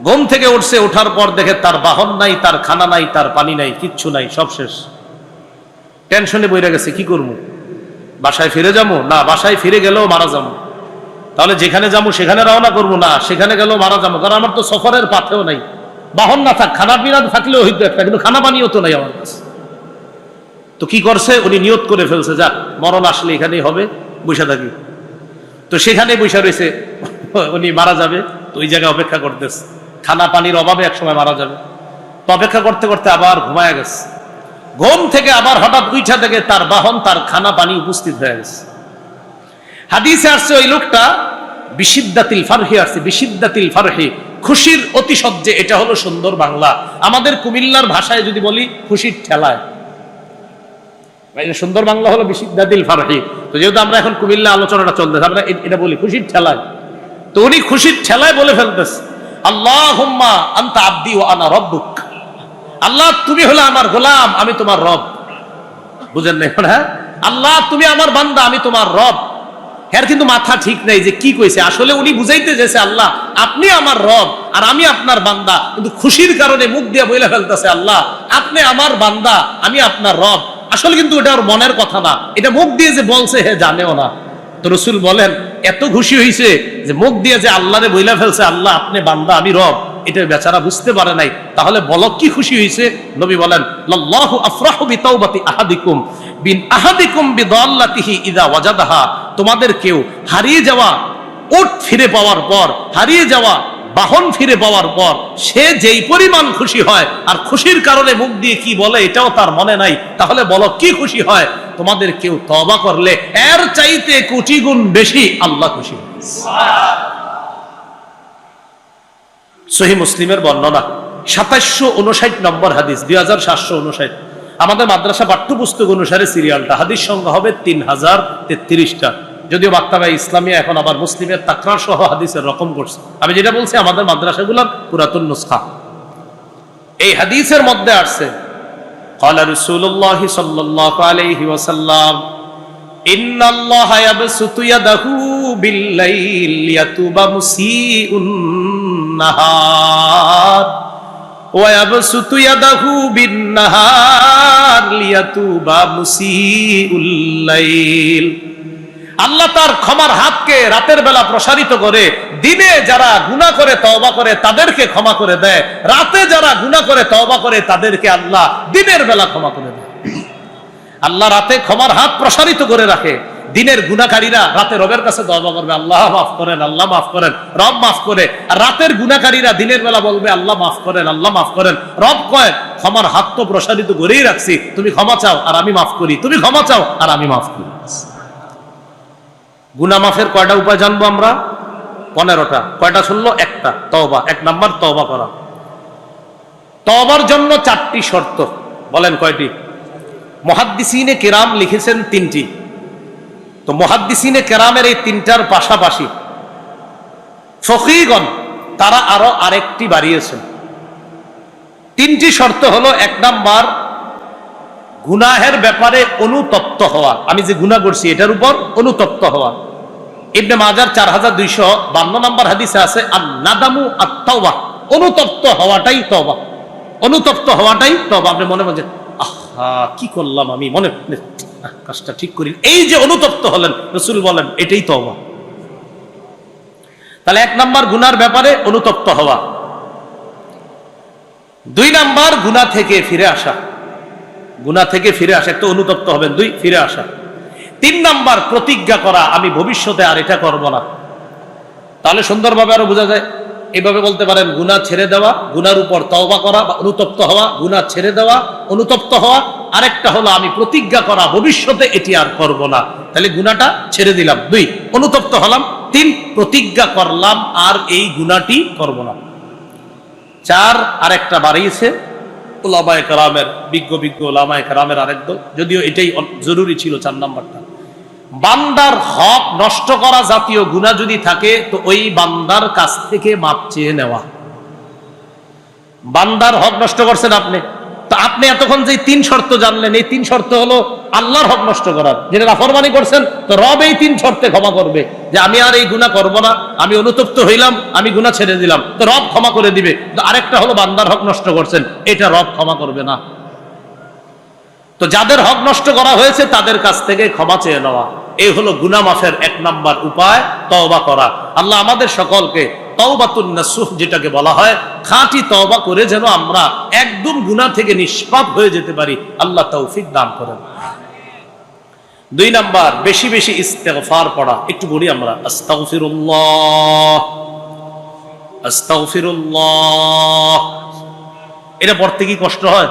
ঘুম থেকে উঠছে, ওঠার পর দেখে তার বাহন নাই, তার খানা নাই, তার পানি নাই, কিচ্ছু নাই, সব শেষ। টেনশনে বইরে গেছে, কি করবো? বাসায় ফিরে যাবো না, বাসায় ফিরে গেলেও মারা যাবো, তাহলে যেখানে যাবো সেখানে রওনা করবো না, সেখানে গেলেও মারা যাবো, কারণ আমার তো সফরের পাথেও নাই। বাহন না থাক, খানা পিনা থাকলেও হইতো একটা, কিন্তু খানা পানিও তো নাই আমার কাছে। তো কি করছে, উনি নিয়ত করে ফেলছে, যাক মরণ আসলে এখানেই হবে, বসে থাকি। তো সেখানে বসে রয়েছে, উনি মারা যাবে, তো ওই জায়গায় অপেক্ষা করতেছে, খানা পানির অভাবে একসময় মারা যাবে। তো অপেক্ষা করতে করতে আবার ঘুমায় গেছে। ঘুম থেকে আবার হঠাৎ উঠা থেকে তার বাহন, তার খানা পানি উপস্থিত হয়ে গেছে। হাদিসে আসছে ওই লোকটা বিশিদ্দাতিল ফারহি আসছে, বিশিদ্দাতিল ফারহি, খুশির অতিশয্যে। এটা হলো সুন্দর বাংলা। আমাদের কুমিল্লার ভাষায় যদি বলি খুশির ঠেলায়, সুন্দর বাংলা হলো বিশিদ্দাতিল ফারহি। তো যেহেতু আমরা এখন কুমিল্লা আলোচনাটা চলতেছে, আমরা এটা বলি খুশির ঠেলায়। তো উনি খুশির ঠেলায় বলে ফেলতেছে, আল্লাহুম্মা আনতা আবদি ওয়া আনা রাব্বুক। আল্লাহ তুমি হলো আমার গোলাম, আমি তোমার রব। বুঝেন না? হ্যাঁ, আল্লাহ তুমি আমার বান্দা, আমি তোমার রব। হ্যাঁ, কিন্তু মাথা ঠিক নেই যে কি কইছে। আসলে উনি বুঝাইতে চেয়েছে আল্লাহ আপনি আমার রব আর আমি আপনার বান্দা, কিন্তু খুশির কারণে মুখ দিয়ে বলে ফেলতেছে আল্লাহ আপনি আমার বান্দা, আমি আপনার রব। আসলে কিন্তু এটা ওর মনের কথা না, এটা মুখ দিয়ে যে বলছে হে জানেও না। তো রাসূল বলেন এত খুশি হইছে যে মুখ দিয়ে যে আল্লাহরে বইলা ফেলছে আল্লাহ আপনি বান্দা আমি রব, এটা বেচারা বুঝতে পারে নাই। তাহলে বলো কি খুশি হইছে? নবী বলেন লাল্লাহু আফরাহু বিতাওবাতি আহাদিকুম বিদাল্লাতিহি ইযা ওয়াজাদাহা। তোমাদের কেউ হারিয়ে যাওয়া উট ফিরে পাওয়ার পর, হারিয়ে যাওয়া বাহন ফিরে পাওয়ার পর সে যেই পরিমাণ খুশি হয়, আর খুশির কারণে মুখ দিয়ে কি বলে এটাও তার মনে নাই, তাহলে বলো কি খুশি হয়? তোমাদের কেউ তওবা করলে এর চাইতে কোটি গুণ বেশি আল্লাহ খুশি। সহিহ মুসলিমের বর্ণনা 2759 নম্বর হাদিস, 2759। আমাদের মাদ্রাসা পাঠ্যপুস্তক অনুসারে সিরিয়ালটা, হাদিস সংখ্যা হবে 3033টা। যদিও মাক্তাবা ইসলামিয়া এখন আবার মুসলিমের তাকরার সহ হাদিসের রকম করছে। আমি যেটা বলছি আমাদের মাদ্রাসাগুলোর পুরাতন নুসখা। এই হাদিসের মধ্যে আসছে ক্বালা রাসূলুল্লাহ সাল্লাল্লাহু আলাইহি ওয়াসাল্লাম ইন্নাল্লাহা ইয়াবসুতু ইয়াদাহু বিল-লাইল লিয়াতুবা মুসিউন নাহার ওয়া ইয়াবসুতু ইয়াদাহু বিন-নাহার লিয়াতুবা মুসিউল লাইল। আল্লাহ তার ক্ষমার হাতকে রাতের বেলা প্রসারিত করে, দিনে যারা গুনাহ করে তওবা করে তাদেরকে ক্ষমা করে দেয়, রাতে যারা গুনাহ করে তওবা করে তাদেরকে আল্লাহ দিনের বেলা ক্ষমা করে দেয়। আল্লাহ রাতে ক্ষমার হাত প্রসারিত করে রাখে, দিনের গুনাহকারীরা রাতে রবের কাছে তওবা করবে, আল্লাহ মাফ করেন, আল্লাহ মাফ করেন, রব মাফ করে। আর রাতের গুনাহকারীরা দিনের বেলা বলবে আল্লাহ মাফ করেন, আল্লাহ মাফ করেন। রব কয় ক্ষমার হাত তো প্রসারিত করেই রাখছি, তুমি ক্ষমা চাও আর আমি মাফ করি, তুমি ক্ষমা চাও আর আমি মাফ করি। গুনাহ মাফের কয়টা উপায় জানবো আমরা? 15টা। কয়টা শুনলো? একটা, তওবা। 1 নাম্বার তওবা করা। তওবার জন্য 4টি শর্ত। বলেন কয়টি? মুহাদ্দিসিনে কিরাম লিখেছেন 3টি। তো মুহাদ্দিসিনে কিরামের এই 3টার পাশাপাশি ফকিহগণ তারা আরো আরেকটি বাড়িয়েছেন। 3টি শর্ত হলো, 1 নাম্বার গুনাহের ব্যাপারে অনুতপ্ত হওয়া, আমি যে গুনাহ করছি এটার উপর অনুতপ্ত হওয়া। ইবনে মাজার 4252 নম্বর হাদিসে আছে আন-নাদামু আত-তাওবা, অনুতপ্ত হওয়াটাই তওবা, অনুতপ্ত হওয়াটাই তওবা। আপনি মনে মনে আহা কি করলাম আমি, মনে কাজটা ঠিক করি, এই যে অনুতপ্ত হলেন, রাসূল বলেন এটাই তওবা। তাহলে 1 নাম্বার গুনার ব্যাপারে অনুতপ্ত হওয়া। 2 নাম্বার গুনাহ থেকে ফিরে আসা, গুনাহ থেকে ফিরে আসা, একটা অনুতপ্ত হবেন, 2 ফিরে আসা। 3 নাম্বার প্রতিজ্ঞা করা, আমি ভবিষ্যতে আর এটা করব না। তাহলে সুন্দরভাবে আরো বোঝা যায়, এইভাবে বলতে পারেন গুনাহ ছেড়ে দেওয়া, গুনার উপর তওবা করা বা অনুতপ্ত হওয়া, গুনাহ ছেড়ে দেওয়া, অনুতপ্ত হওয়া। আরেকটা হলো আমি প্রতিজ্ঞা করা ভবিষ্যতে এটি আর করব না। তাহলে গুনাহটা ছেড়ে দিলাম, 2 অনুতপ্ত হলাম, 3 প্রতিজ্ঞা করলাম আর এই গুনাহটি করব না। 4 আরেকটা বাড়িয়েছে উলামায়ে কেরামের, বিজ্ঞ উলামায়ে কেরামের আরেক দল, যদিও এটাই জরুরি ছিল 4 নাম্বারটা। বান্দার হক নষ্ট করা জাতীয় গুনাহ যদি থাকে তো ওই বান্দার কাছ থেকে মাপ চেয়ে নেওয়া। বান্দার হক নষ্ট করছেন আপনি, তো আপনি এতক্ষণ যে 3 শর্ত জানলেন, এই 3 শর্ত হলো আল্লাহর হক নষ্ট করার, যেটা নাফরমানি করছেন, তো রব এই 3 শর্তে ক্ষমা করবে যে আমি আর এই গুনাহ করব না, আমি অনুতপ্ত হইলাম, আমি গুনাহ ছেড়ে দিলাম, তো রব ক্ষমা করে দিবে। তো আরেকটা হলো বান্দার হক নষ্ট করছেন, এটা রব ক্ষমা করবে না। তো যাদের হক নষ্ট করা হয়েছে তাদের কাছ থেকে ক্ষমা চেয়ে নেওয়া, এই হলো গুনাহ মাফের 1 নাম্বার উপায়, তওবা করা। আল্লাহ আমাদের সকলকে তওবাতুন নাসুহ যেটাকে বলা হয়, খাঁটি তওবা করে যেন আমরা একদম গুনাহ থেকে নিষ্পাপ হয়ে যেতে পারি, আল্লাহ তৌফিক দান করেন। 2 নাম্বার বেশি বেশি ইস্তেগফার পড়া। একটু বলি আমরা আস্তাগফিরুল্লাহ, আস্তাগফিরুল্লাহ। এটা পড়তে কি কষ্ট হয়?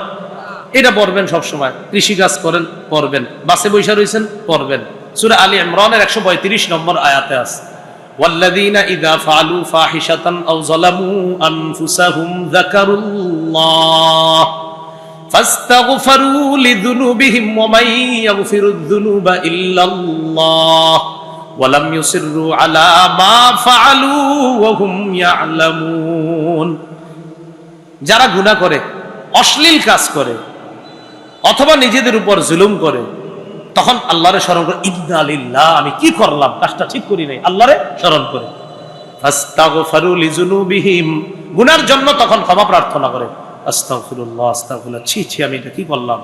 এটা পড়বেন সব সময়, কৃষি কাজ করেন পড়বেন, বাসে বৈশা রয়েছেন পড়বেন। সূরা আলী ইমরানের 135 নম্বর আয়াতে আছে ওয়াল্লাযীনা ইযা ফাআলু ফাহিশাতান আও যালামু আনফুসাহুম যাকারুল্লাহ ফাস্তাগফারু লিযুনুবিহিম ওয়া মান ইয়াগফিরুয যুনুবা ইল্লাল্লাহ ওয়া লাম ইউসিররু আলা মা ফাআলু ওয়া হুম ইয়ালামুন। যারা গুনাহ করে, অশ্লীল কাজ করে, অথবা নিজেদের উপর জুলুম করে, তখন আল্লাহরে স্মরণ করে, ইন্না লিল্লাহ, আমি কি করলাম, কাজটা ঠিক করি নাই, আল্লাহরে স্মরণ করে। ফাস্তাগফারু লিযুনুবিহিম, গুনার জন্য তখন ক্ষমা প্রার্থনা করে, আস্তাগফিরুল্লাহ, আস্তাগফিরুল্লাহ, ছি ছি আমি এটা কি করলাম।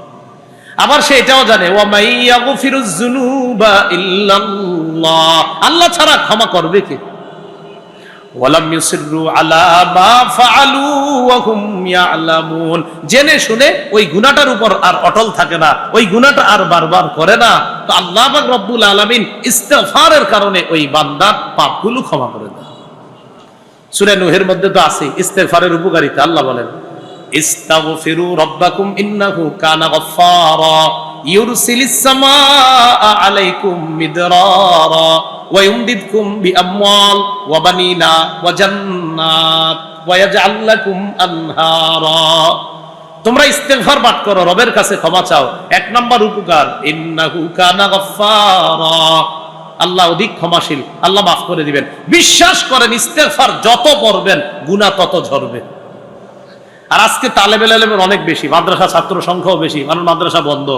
আবার সে এটাও জানে ওয়া মাই ইয়াগফিরুয যুনুবা ইল্লাল্লাহ, ইল্লাল্লাহ, আল্লাহ ছাড়া ক্ষমা করবে কে? ওয়ালাম ইউসিররু আলা মা ফাআলু ওয়া হুম ইয়ালামুন, জেনে শুনে ওই গুনাহটার উপর আর অটল থাকে না, ওই গুনাহটা আর বারবার করে না। তো আল্লাহ পাক রব্বুল আলামিন ইস্তিগফারের কারণে ওই বান্দার পাপগুলো ক্ষমা করে দেন। সূরা নূহের মধ্যে তো আছে ইস্তিগফারের উপকারিতা। আল্লাহ বলেন, ইস্তাগফিরু রাব্বাকুম ইন্নাহু কানা গফফারা ইউরসিলিস সামাআ আলাইকুম মিদরারা ওয়া ইউমদিদকুম বিআমওয়াল ওয়া বানিনা ওয়া জান্নাত ওয়া ইয়াজআল লাকুম আনহারা। তোমরা ইস্তিগফার পাঠ করো, রবের কাছে ক্ষমা চাও। এক নাম্বার উপকার, ইন্নাহু কানা গফফারা, আল্লাহ অধিক ক্ষমাশীল, আল্লাহ মাফ করে দিবেন। বিশ্বাস করেন ইস্তিগফার যত পড়বেন গুনাহ তত ঝরবে। আর আজকে তালেবে ইলমের অনেক বেশি, মাদ্রাসা ছাত্র সংখ্যাও বেশি, কারণ মাদ্রাসা বন্ধ।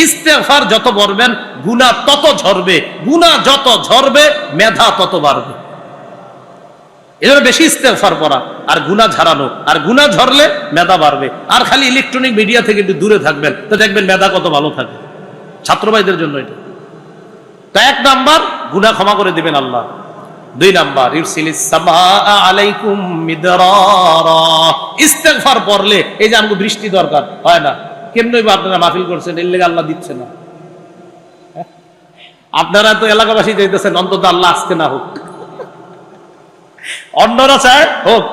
ইস্তিগফার যত পড়বেন গুনাহ তত ঝরবে, গুনাহ যত ঝরবে মেধা তত বাড়বে। এজন্য বেশি ইস্তিগফার পড়া আর গুনাহ ঝরানো, আর গুনাহ ঝরলে মেধা বাড়বে। আর খালি ইলেকট্রনিক মিডিয়া থেকে একটু দূরে থাকবেন, তো দেখবেন মেধা কত ভালো থাকে। ছাত্র ভাইদের জন্য এটা। তো এক নাম্বার, গুনাহ ক্ষমা করে দিবেন আল্লাহ। দুই নাম্বার, ইউরসিলিস সামাআ আলাইকুম মিদরারা, ইস্তিগফার পড়লে এই যে আমাকে বৃষ্টি দরকার হয় না, কেমনে আপনারা মাহফিল করছেন, এর লেগে আল্লাহ দিচ্ছে না। আপনারা তো এলাকাবাসী চাইতেছেন অন্তত আল্লাহ আজকে না হোক, অন্যরা চায় হোক।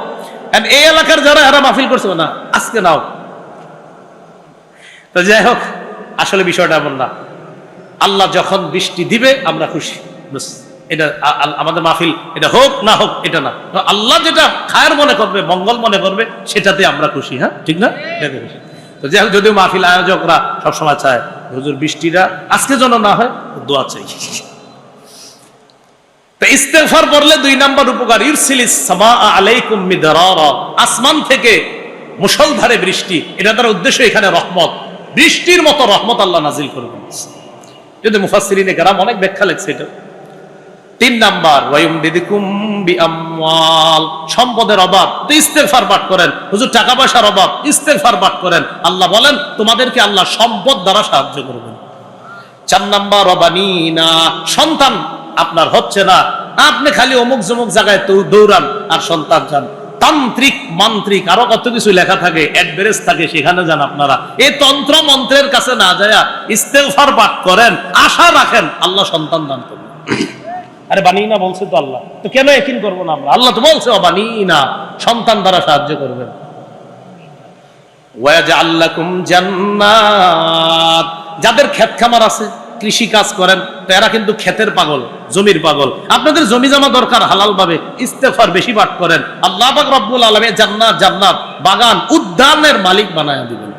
এই এলাকার যারা এরা মাহফিল করছে না, আজকে না হোক। তো যাই হোক, আসলে বিষয়টা এমন না। আল্লাহ যখন বৃষ্টি দিবে আমরা খুশি, এটা আমাদের মাহফিল, এটা হোক না হোক এটা না, আল্লাহ যেটা খায়ের মনে করবে, মঙ্গল মনে করবে, সেটাতে আমরা খুশি। হ্যাঁ, ঠিক না? তো যাই হোক, যদিও মাহফিল আয়োজকরা সবসময় চায় হুজুর বৃষ্টিটা আজকে যেন না হয়, দোয়া চাই। তো ইস্তিগফার পড়লে দুই নাম্বার উপকার, ইউরসিলিস সামাআ আলাইকুম মিদরারা, আসমান থেকে মুষলধারে বৃষ্টি, এটা তার উদ্দেশ্য এখানে রহমত, বৃষ্টির মতো রহমত আল্লাহ নাজিল করবেন। যদি মুফাসসিরিনে কেরাম অনেক ব্যাখ্যা লিখছে এটা। তিন নাম্বার, ওয়ায়ুমদিদকুম বিআমওয়াল, সম্পদের অভাব তো ইস্তিগফার পাঠ করেন। হুজুর টাকা পয়সার অভাব, ইস্তিগফার পাঠ করেন। আল্লাহ বলেন তোমাদেরকে আল্লাহ সম্পদ দ্বারা সাহায্য করবেন। চার নাম্বার, বানিনা, সন্তান আপনার হচ্ছে না, আপনি খালি অমুক জমুক জায়গায় দৌড়ান আর সন্তান যান। তান্ত্রিক মান্ত্রিক আরো কত কিছু লেখা থাকে, অ্যাডভারেজ থাকে, সেখানে যান আপনারা। এই তন্ত্র মন্ত্রের কাছে না যায় ইস্তিগফার পাঠ করেন, আশা রাখেন আল্লাহ সন্তান দান করবেন। আরে বানিনা বলছে তো আল্লাহ, তো কেন ইয়াকিন করবো না আমরা? আল্লাহ তো বলছে বানিনা, সন্তান দ্বারা সাহায্য করবেন। ওয়াজআল লাকুম জান্নাত, যাদের ক্ষেত খামার আছে, কৃষি কাজ করেন, তো এরা কিন্তু ক্ষেতের পাগল, জমির পাগল। আপনাদের জমি জমা দরকার হালাল ভাবে, ইস্তিগফার বেশি পাঠ করেন, আল্লাহ পাক রব্বুল আলামিন জান্নাত, জান্নাত বাগান উদ্যানের মালিক বানায়া দিবেন।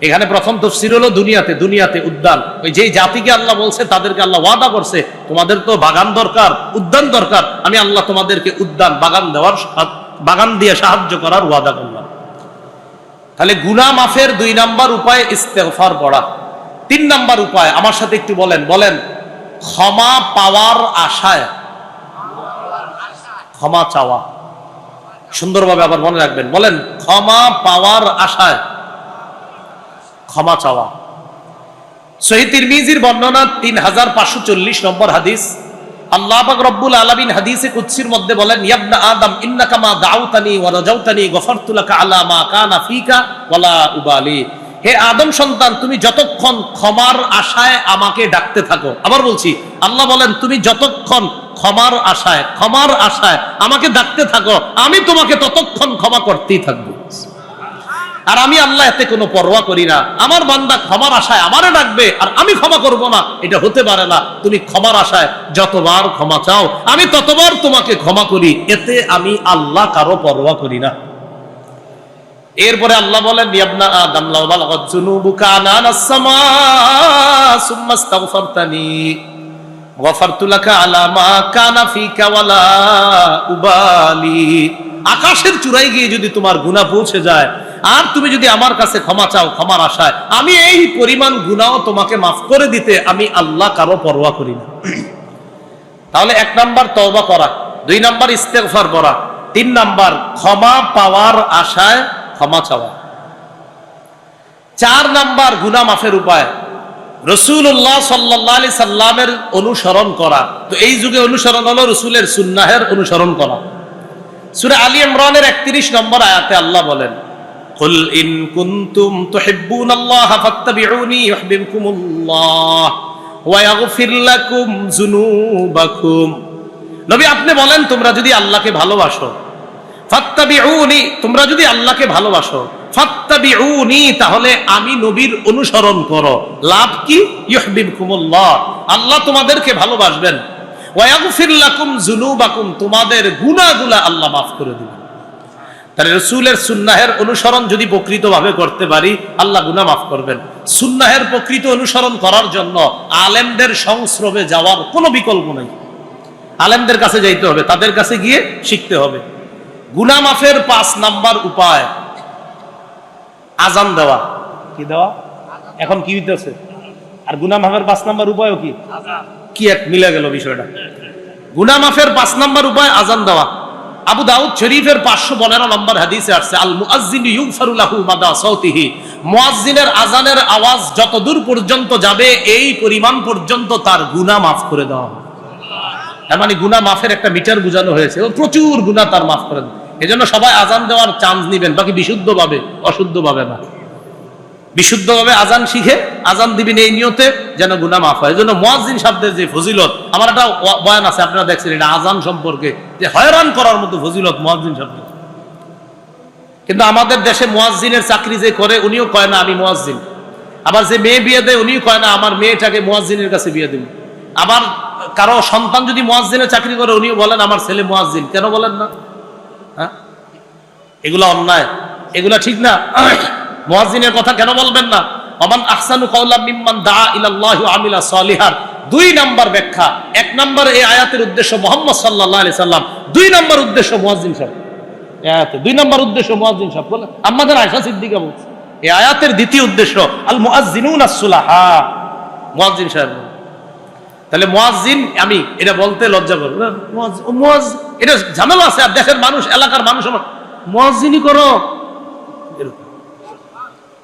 এখানে প্রথম তাফসীর হলো দুনিয়াতে, দুনিয়াতে উদ্যান। ওই যেই জাতিকে আল্লাহ বলছে তাদেরকে আল্লাহ ওয়াদা করছে, তোমাদের তো বাগান দরকার, উদ্যান দরকার, আমি আল্লাহ তোমাদেরকে উদ্যান বাগান দেওয়ার, বাগান দিয়ে সাহায্য করার ওয়াদা করলাম। তাহলে গুনাহ মাফের দুই নাম্বার উপায় ইস্তিগফার পড়া। তিন নাম্বার উপায় আমার সাথে একটু বলেন, বলেন, ক্ষমা পাওয়ার আশায় ক্ষমা চাওয়া। সুন্দরভাবে আবার মনে রাখবেন, বলেন, ক্ষমা পাওয়ার আশায় ক্ষমা চাওয়া। সহিহ তিরমিজির বর্ণনা 3540 নম্বর হাদিস। আল্লাহ পাক রব্বুল আলামিন হাদিসে কুদসির মধ্যে বলেন, ইয়া আদম ইন্নাকা মা দাউতানি ওয়া রাজাউতানি গফারতু লাকা আলা মা কানা ফিকা ওয়ালা উবালি। হে আদম সন্তান, তুমি যতক্ষণ ক্ষমার আশায় আমাকে ডাকতে থাকো। আবার বলছি, আল্লাহ বলেন তুমি যতক্ষণ ক্ষমার আশায় আমাকে ডাকতে থাকো, আমি তোমাকে ততক্ষণ ক্ষমা করতেই থাকবো। আর আমি আল্লাহ এতে কোনো পরোয়া করি না। আমার বান্দা ক্ষমার আশায় আমারে ডাকবে আর আমি ক্ষমা করব না, এটা হতে পারে না। তুমি ক্ষমার আশায় যতবার ক্ষমা চাও আমি ততবার তোমাকে ক্ষমা করি, এতে আমি আল্লাহ কারো পরোয়া করি না। এরপরে আল্লাহ বলেন, ইবনা আদম লাউ বালাগাত যুনুবুকা আনানাস সামা সুম্মা ইস্তাগফারতানি গফারতু লাকা আলা মা কানা ফিকা ওয়ালা উবালি। আকাশের চূড়ায় গিয়ে যদি তোমার গুনাহ পৌঁছে যায় আর তুমি যদি আমার কাছে ক্ষমা চাও ক্ষমার আশায়, আমি এই পরিমাণ গুনাহ তোমাকে মাফ করে দিতে আমি আল্লাহ কারো পরোয়া করি না। তাহলে এক নাম্বার তওবা করা, দুই নাম্বার ইস্তেগফার করা, তিন নাম্বার ক্ষমা পাওয়ার আশায় ক্ষমা চাওয়া, চার নাম্বার গুনাহ মাফের উপায় রাসূলুল্লাহ সাল্লাল্লাহু আলাইহি সাল্লামের অনুসরণ করা। তো এই যুগে অনুসরণ হলো রাসূলের সুন্নাহের অনুসরণ করা। সূরা আলী ইমরানের 31 নম্বর আয়াতে আল্লাহ বলেন, কুল ইন কুনতুম তুহিব্বুনাল্লাহা ফাত্তাবিউনি ইউহিব্বুকুমুল্লাহ ওয়া ইয়াগফির লাকুম যুনুবাকুম। নবী আপনি বলেন, তোমরা যদি আল্লাহকে ভালোবাসো, ফাত্তাবিউনি, তোমরা যদি আল্লাহকে ভালোবাসো, ফাত্তাবিউনি, তাহলে আমি নবীর অনুসরণ করো। লাভ কি? ইউহিব্বুকুমুল্লাহ, আল্লাহ তোমাদেরকে ভালোবাসবেন। ওয়া ইয়াগফির লাকুম যুনুবাকুম, তোমাদের গুনাহগুলো আল্লাহ মাফ করে দিবেন। তাহলে রাসূলের সুন্নাহের অনুসরণ যদি প্রকৃতভাবে করতে পারি, আল্লাহ গুনাহ মাফ করবেন। সুন্নাহের প্রকৃত অনুসরণ করার জন্য আলেমদের সংস্রবে যাওয়ার কোনো বিকল্প নাই। আলেমদের কাছে যাইতে হবে, তাদের কাছে গিয়ে শিখতে হবে। গুনাহ মাফের 5 নাম্বার উপায় আজান দেওয়া। কি দেওয়া? এখন কি হইতেছে? আর গুনাহ মাফের 5 নাম্বার উপায়ও কি? কি এক মিলে গেল বিষয়টা। গুনাহ মাফের 5 নাম্বার উপায় আজান দেওয়া। আবু দাউদ শরীফের 512 নম্বর হাদিসে আসছে, আল মুআজ্জিনু ইউগফারু লাহু মাদা সাউতিহি, মুয়াজ্জিনের আজানের আওয়াজ যত দূর পর্যন্ত যাবে এই পরিমাণ পর্যন্ত তার গুনাহ মাফ করে দেওয়া হবে। তার মানে গুনাহ মাফের একটা মিটার বোঝানো হয়েছে, ও প্রচুর গুনাহ তার মাফ করে দেবে। এজন্য সবাই আজান দেওয়ার চান্স নেবেন, বাকি বিশুদ্ধভাবে, অশুদ্ধভাবে না। বিশুদ্ধভাবে আজান শিখে আজান দিবেন এই নিয়তে যেন গুনাহ মাফ হয়। এজন্য মুয়াজ্জিন শব্দের যে ফজিলত, আমার একটা বয়ান আছে আপনারা দেখছেন, এটা আজান সম্পর্কে, যে হয়রান করার মতো ফজিলত মুয়াজ্জিন শব্দের। কিন্তু আমাদের দেশে মুয়াজ্জিনের চাকরি যে করে উনিও কয় না আমি মুয়াজ্জিন। আবার যে মেয়ে বিয়ে দেয় উনিও কয় না আমার মেয়েটাকে মুয়াজ্জিনের কাছে বিয়ে দিন। আবার কারো সন্তান যদি মুয়াজ্জিনের চাকরি করে উনিও বলেন আমার ছেলে মুয়াজ্জিন। কেন বলেন না? হ্যাঁ, এগুলা অন্যায়, এগুলা ঠিক না। মুয়াজ্জিনের কথা কেন বলবেন না? ওমান আহসানু কাওলাম মিম্মান দাআ ইলাল্লাহি ওয়া আমিলা সলিহান। 2 নাম্বার ব্যাখ্যা। 1 নাম্বার এই আয়াতের উদ্দেশ্য মুহাম্মদ সাল্লাল্লাহু আলাইহি সাল্লাম, 2 নাম্বার উদ্দেশ্য মুয়াজ্জিন সাহেব। এই আয়াতে 2 নাম্বার উদ্দেশ্য মুয়াজ্জিন সাহেব বলে আমাদের আয়েশা সিদ্দিকা বলছে। এই আয়াতের দ্বিতীয় উদ্দেশ্য আল মুআজ্জিনুনা সুলাহা, মুয়াজ্জিন সাহেব। তাহলে মুয়াজ্জিন, আমি এটা বলতে লজ্জা করব, মুয়াজ্জিন এটা ঝামেলা আছে। আর দেশের মানুষ, এলাকার মানুষ আমার মুয়াজ্জিনি করো,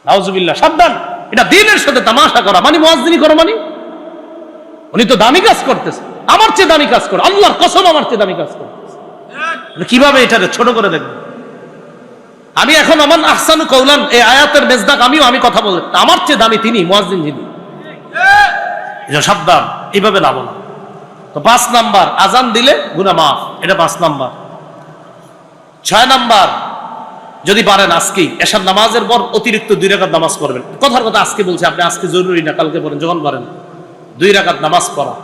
নাউজুবিল্লাহ, সাবধান। এটা দ্বীনের সাথে তামাশা করা। মানে মুয়াজ্জিনি করো মানে উনি তো দামি কাজ করতেছে, আমার চেয়ে দামি কাজ করে, আল্লাহর কসম আমার চেয়ে দামি কাজ করতেছে। কিভাবে এটাকে ছোট করে দেখবেন? আমি এখন আমান আহসানু কওলান এই আয়াতের মেজদাক আমি কথা বলি, আমার চেয়ে দামি তিনি, মুয়াজ্জিন যিনি। সাবধান, এইভাবে লাভ না। তো 5 নাম্বার আজান দিলে গুনাহ মাফ, এটা 5 নাম্বার। 6 নাম্বার, যদি পারেন আজকেই এশার নামাজের পর অতিরিক্ত 2 রাকাত নামাজ পড়বেন। কথার কথা আজকে বলছি, আপনি আজকে জরুরি না, কালকে পড়েন, যখন পারেন 2 রাকাত নামাজ পড়া।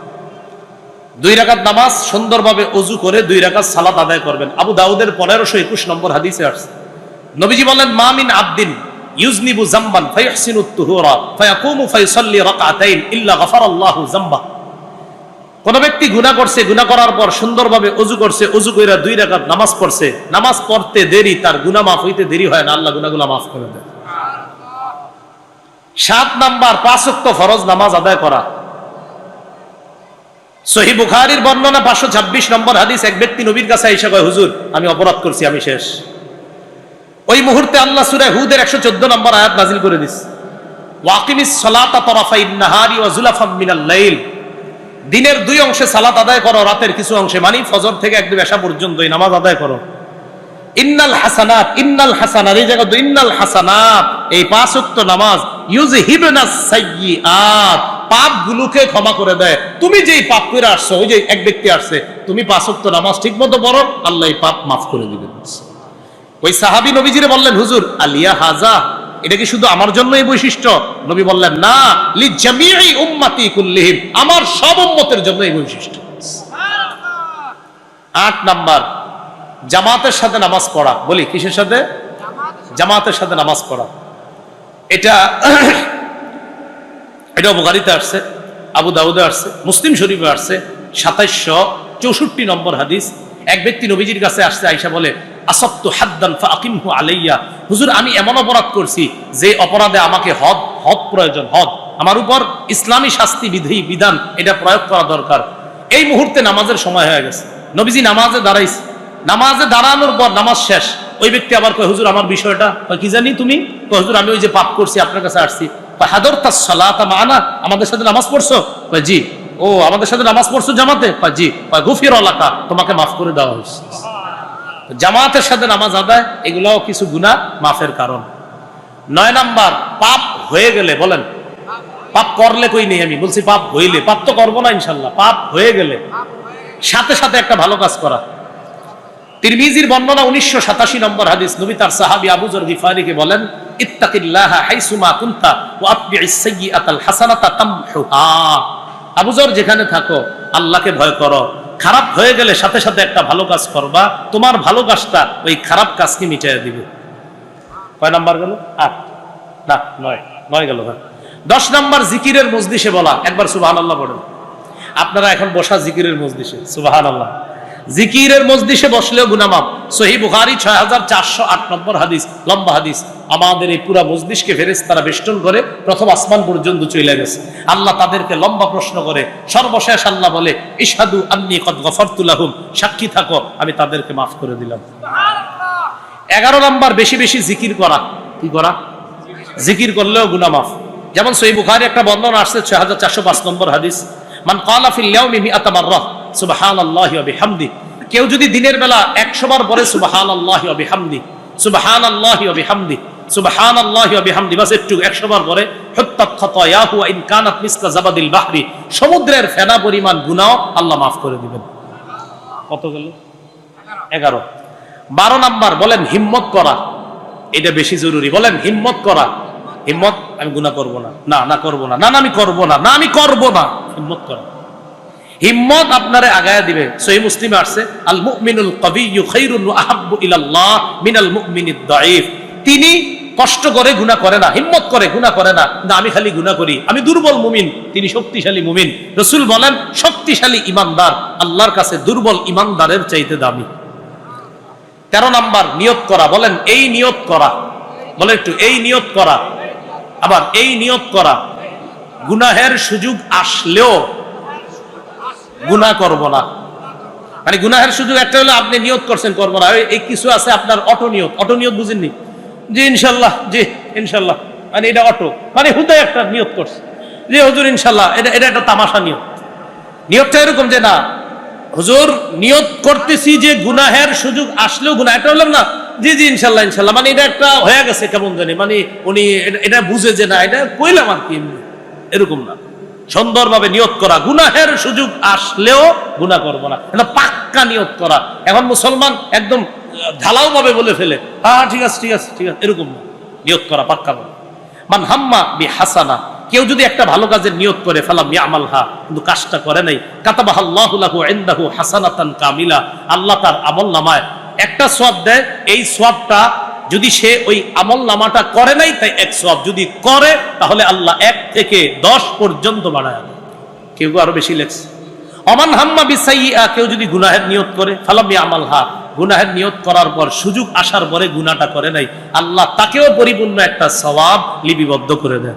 2 রাকাত নামাজ সুন্দরভাবে ওযু করে 2 রাকাত সালাত আদায় করবেন। আবু দাউদের 1521 নম্বর হাদিসে আসছে, নবীজি বলেন, মা মিন আবদিন ইউজনিবু যামবান ফায়ুহসিনুত তুহুরা ফায়াকুমু ফায়ুসাল্লি রাকাতাইন ইল্লা গাফারাল্লাহু যামবাহ। কোন ব্যক্তি গুনাহ করছে, গুনাহ করার পর সুন্দরভাবে ওযু করছে, ওযু কইরা 2 রাকাত নামাজ পড়ছে, নামাজ পড়তে দেরি, তার গুনাহ মাফ হইতে দেরি হয় না, আল্লাহ গুনাহগুলো মাফ করে দেয়। 7 নাম্বার 5 ওয়াক্ত ফরজ নামাজ আদায় করা। সহিহ বুখারীর বর্ণনা 526 নম্বর হাদিস, এক ব্যক্তি নবীর কাছে এসে কয়, হুজুর আমি অপরাধ করছি, আমি শেষ। ওই মুহূর্তে আল্লাহ সূরা হুদের 114 নম্বর আয়াত নাযিল করে দিস, ওয়াকিমিস সালাতা তারাফাইন নাহারি ওয়া যুলাফাম মিনাল লাইল। দিনের 2 অংশে সালাত আদায় করো, রাতের কিছু অংশে, মানে ফজর থেকে একদম এশা পর্যন্ত এই নামাজ আদায় করো। ইন্নাল হাসানাত, ইন্নাল হাসানাত, এই জায়গা ইন্নাল হাসানাত, এই 5 ওয়াক্ত নামাজ ইউযহিবনাস সাইয়্যাত, পাপগুলোকে ক্ষমা করে দেয়। তুমি যেই পাপ করে আসছো, ওই যে এক ব্যক্তি আসছে, তুমি 5 ওয়াক্ত নামাজ ঠিকমতো পড়ো, আল্লাহ এই পাপ মাফ করে দিবেন। ওই সাহাবী নবীজিরে বললেন, হুজুর আলিয়া হাজা, এটা কি শুধু আমার জন্য এই বৈশিষ্ট্য? নবী বললেন, না, লি জামিই উম্মতি কুল্লিহিম, আমার সব উম্মতের জন্য এই বৈশিষ্ট্য। 8 নাম্বার জামাতের সাথে নামাজ পড়া। বলি কিসের সাথে? জামাতের সাথে নামাজ পড়া। এটা বুখারীতে আসছে, আবু দাউদে আসছে, মুসলিম শরীফে আসছে 2764 নম্বর হাদিস। এক ব্যক্তি নবীজির কাছে আসছে, আয়েশা বলে, আসাবতু হাদ্দান ফাআকিমহু আলাইয়া, হুজুর আমি এমন অপরাধ করছি যে অপরাধে আমাকে হদ প্রয়োজন, হদ আমার উপর ইসলামী শাস্তি বিধান এটা প্রয়োগ করা দরকার। এই মুহূর্তে নামাজের সময় হয়ে গেছে, নবীজি নামাজে দাঁড়াইছে, নামাজে দাঁড়ানোর পর নামাজ শেষ। ওই ব্যক্তি আবার কয়, হুজুর আমার বিষয়টা। কি জানি তুমি? হুজুর আমি ওই যে পাপ করছি, আপনার কাছে আসছি। হাদরতাস সালাতা মা'ানা, আমাদের সাথে নামাজ পড়ছো? কয় জি। ও আমাদের সাথে নামাজ পড়ছো জামাতে? কয় জি। কয় গুফিরা লাকা, তোমাকে মাফ করে দেওয়া হয়েছে। জামাতের সাথে নামাজ আদায়, এগুলাও কিছু গুনাহ মাফের কারণ। 9 নাম্বার, পাপ হয়ে গেলে, বলেন পাপ করলে কই নেই, আমি বলছি পাপ হইলে, পাপ তো করবো না ইনশাল্লাহ, পাপ হয়ে গেলে সাথে সাথে একটা ভালো কাজ করা। তিরমিজির বর্ণনা 1987 নম্বর হাদিস, নবী তার সাহাবী আবু যর গিফারীকে বলেন, ইত্তাকিল্লাহা হাইসুমা কুনতা ওয়া আতবি'is সাইয়্যাতাল হাসানাতা তামহুহা। আবু যর, যেখানে থাকো আল্লাহকে ভয় করো, খারাপ হয়ে গেলে সাথে সাথে একটা ভালো কাজ করবা, তোমার ভালো কাজটা ওই খারাপ কাজকে মিটাইয়া দিবে। কয় নাম্বার গেল? 8 না 9 গেল। 10 নাম্বার, জিকিরের মজলিসে বলা। একবার সুবহানাল্লাহ পড়েন। আপনারা এখন বসা জিকিরের মজলিসে, সুবহানাল্লাহ। জিকিরের মজলিসে বসলেও গুনাহ মাফ। সহিহ বুখারী 6408 নম্বর হাদিস, লম্বা হাদিস। আমাদের এই পুরা মজলিসকে ফেরেশতারা বেষ্টন করে প্রথম আসমান পর্যন্ত চলে গেছে। আল্লাহ তাদেরকে লম্বা প্রশ্ন করে, সর্বশেষ আল্লাহ বলে, ইশহাদু আন্নী কদ গফারতু লাহুম, সাক্ষী থাকো আমি তাদেরকে মাফ করে দিলাম। 11 নাম্বার, বেশি বেশি জিকির করা। কি করা? জিকির করলেও গুনাহ মাফ। যেমন সহিহ বুখারী একটা বর্ণনা আসছে 6405 নম্বর হাদিস, মান ক্বালা ফিল ইয়াউমি মিআতা মাররা সুবহানাল্লাহি ওয়া বিহামদি, কেউ যদি দিনের বেলা 100 বার পড়ে সুবহানাল্লাহি ওয়া বিহামদি, সুবহানাল্লাহি ওয়া বিহামদি, সুবহানাল্লাহি ওয়া বিহামদি, বাস একটু 100 বার পড়ে, হুত্তাত খাতায়াহু ওয়া ইন কানাত মিসলা জাবাদিল বাহরি, সমুদ্রের ফেনা পরিমাণ গুনাহ আল্লাহ মাফ করে দিবেন। কত গেল? 11। 12 নাম্বার, বলেন হিম্মত করা। এটা বেশি জরুরি। বলেন হিম্মত করা। হিম্মত, আমি গুনাহ করব না, না না করব না, না না আমি করব না, না আমি করব না। হিম্মত করা, হিম্মত আপনারে আগায়া দিবে। সহিহ মুসলিমে আসছে, আল মুমিনুল কবিয়্যু খায়রুন ওয়া আহাব্বু ইলাল্লাহ মিনাল মুমিনিদ দাঈফ। তিনি কষ্ট করে গুনাহ করে না, হিম্মত করে গুনাহ করে না। না আমি খালি গুনাহ করি, আমি দুর্বল মুমিন, তিনি শক্তিশালী মুমিন। রাসূল বলেন, শক্তিশালী ঈমানদার আল্লাহর কাছে দুর্বল ঈমানদারের চাইতে দামি। 13 নাম্বার, নিয়ত করা। বলেন এই নিয়ত করা। বলেন একটু, এই নিয়ত করা। আবার এই নিয়ত করা, গুনাহের সুযোগ আসলেও গুনাহ করব না। মানে গুনাহের সুযোগ একটা হলো আপনি নিয়ত করছেন করব না, এই কিছু আছে আপনার অটো নিয়ত। অটো নিয়ত বুঝেননি? জি ইনশাল্লাহ, জি ইনশাল্লাহ, মানে এটা অটো, মানে হুদাই একটা নিয়ত করছে যে হুজুর ইনশাল্লাহ, এটা একটা তামাশা নিয়ত। নিয়তটা এরকম যে না হুজুর নিয়ত করতেছি যে গুনাহের সুযোগ আসলেও গুনাহ, এটা হলাম না জি জি ইনশাল্লাহ ইনশাল্লাহ, মানে এটা একটা হয়ে গেছে কেমন জানি, মানে উনি এটা বুঝে যে না এটা কইলাম আর কি, এরকম না। সুন্দরভাবে নিয়ত করা, গুনাহের সুযোগ আসলেও গুনাহ করব না, এটা পাক্কা নিয়ত করা। এখন মুসলমান একদম ঢালাও ভাবে বলে ফেলে, হ্যাঁ ঠিক আছে ঠিক আছে ঠিক আছে, এরকম না। নিয়ত করা পাক্কা ভাবে। মান হাম্মা বি হাসানা, কেউ যদি একটা ভালো কাজের নিয়ত করে, ফালাম ইয়ামালহা, কিন্তু কাজটা করে নাই, কাতাবাহাল্লাহু লাহু ইনদাহু হাসানাতান কামিলা, আল্লাহ তার আমলনামায় একটা সওয়াব দেয়। এই সওয়াবটা যদি সে ওই আমলনামাটা করে নাই তাই 1 সওয়াব, যদি করে তাহলে আল্লাহ 1 থেকে 10 পর্যন্ত বাড়ায় দেয়। কেউ আরো বেশি লেখছে। অমান হাম্মা বিসাইয়্যা, কেউ যদি গুনাহের নিয়ত করে, ফালাম ইয়ামালহা, গুনাহের নিয়ত করার পর সুযোগ আসার পরে গুনাহটা করে নাই, আল্লাহ তাকেও পরিপূর্ণ একটা সওয়াব লিপিবদ্ধ করে দেন।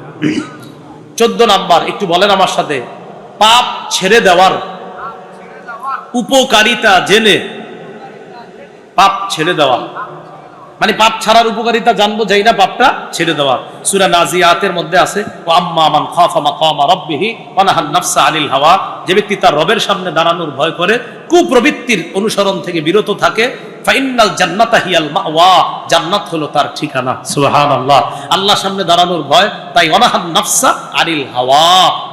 14 নাম্বার, একটু বলেন আমার সাথে, পাপ ছেড়ে দেওয়ার উপকারিতা জেনে পাপ ছেড়ে দেওয়া, মানে পাপ ছাড়ার উপকারিতা জানবো যাই না, পাপটা ছেড়ে দেওয়া। সূরা নাজিয়াতের মধ্যে আছে, ওয়া আম্মা মান খাফা মাকামা রাব্বিহি ওয়া নাহান নাফসা আনিল হাওয়া, যে ব্যক্তি তার রবের সামনে দাঁড়ানোর ভয় করে, কুপ্রবৃত্তির অনুসরণ থেকে বিরত থাকে, ফাইন্নাল জান্নাতা হিয়াল মাওয়া, জান্নাত হলো তার ঠিকানা। সুবহানাল্লাহ। আল্লাহর সামনে দাঁড়ানোর ভয়, তাই ওয়া নাহান নাফসা আনিল হাওয়া,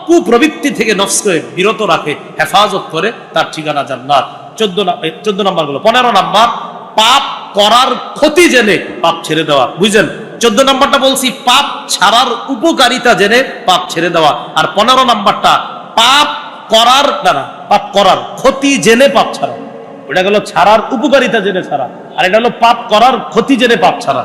কুপ্রবৃত্তি থেকে নফসকে বিরত রাখে, হেফাজত করে, তার ঠিকানা জান্নাত। 14 নাম্বার গুলো। 15 নাম্বার, পাপ করার ক্ষতি জেনে পাপ ছেড়ে দেওয়া। বুঝলেন? 14 নাম্বারটা বলছি পাপ ছাড়ার উপকারিতা জেনে পাপ ছেড়ে দেওয়া, আর 15 নাম্বারটা পাপ করার না পাপ করার ক্ষতি জেনে পাপ ছাড়া। ওটা গেল ছাড়ার উপকারিতা জেনে ছাড়া, আর এটা হলো পাপ করার ক্ষতি জেনে পাপ ছাড়া।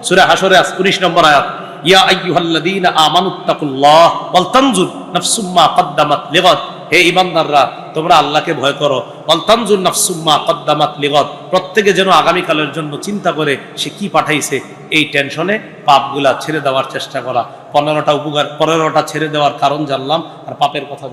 সূরা হাশরে 19 নম্বর আয়াত, ইয়া আইয়ুহাল্লাযীনা আমানুত্তাকুল্লাহ ওয়াল তানজুর নাফসুম মা কদ্দামাত লিগাদ, হে ঈমানদাররা তোমরা আল্লাহকে ভয় করো, ওয়াল তানজুর নাফসুম মা কদ্দামাত লিগাদ, প্রত্যেকে যেন আগামীকালের জন্য চিন্তা করে সে কি পাঠাইছে। এই টেনশনে পাপগুলা ছেড়ে দেওয়ার চেষ্টা করা। 15টা ছেড়ে দেওয়ার কারণ জানলাম, আর পাপের কথা জানলাম।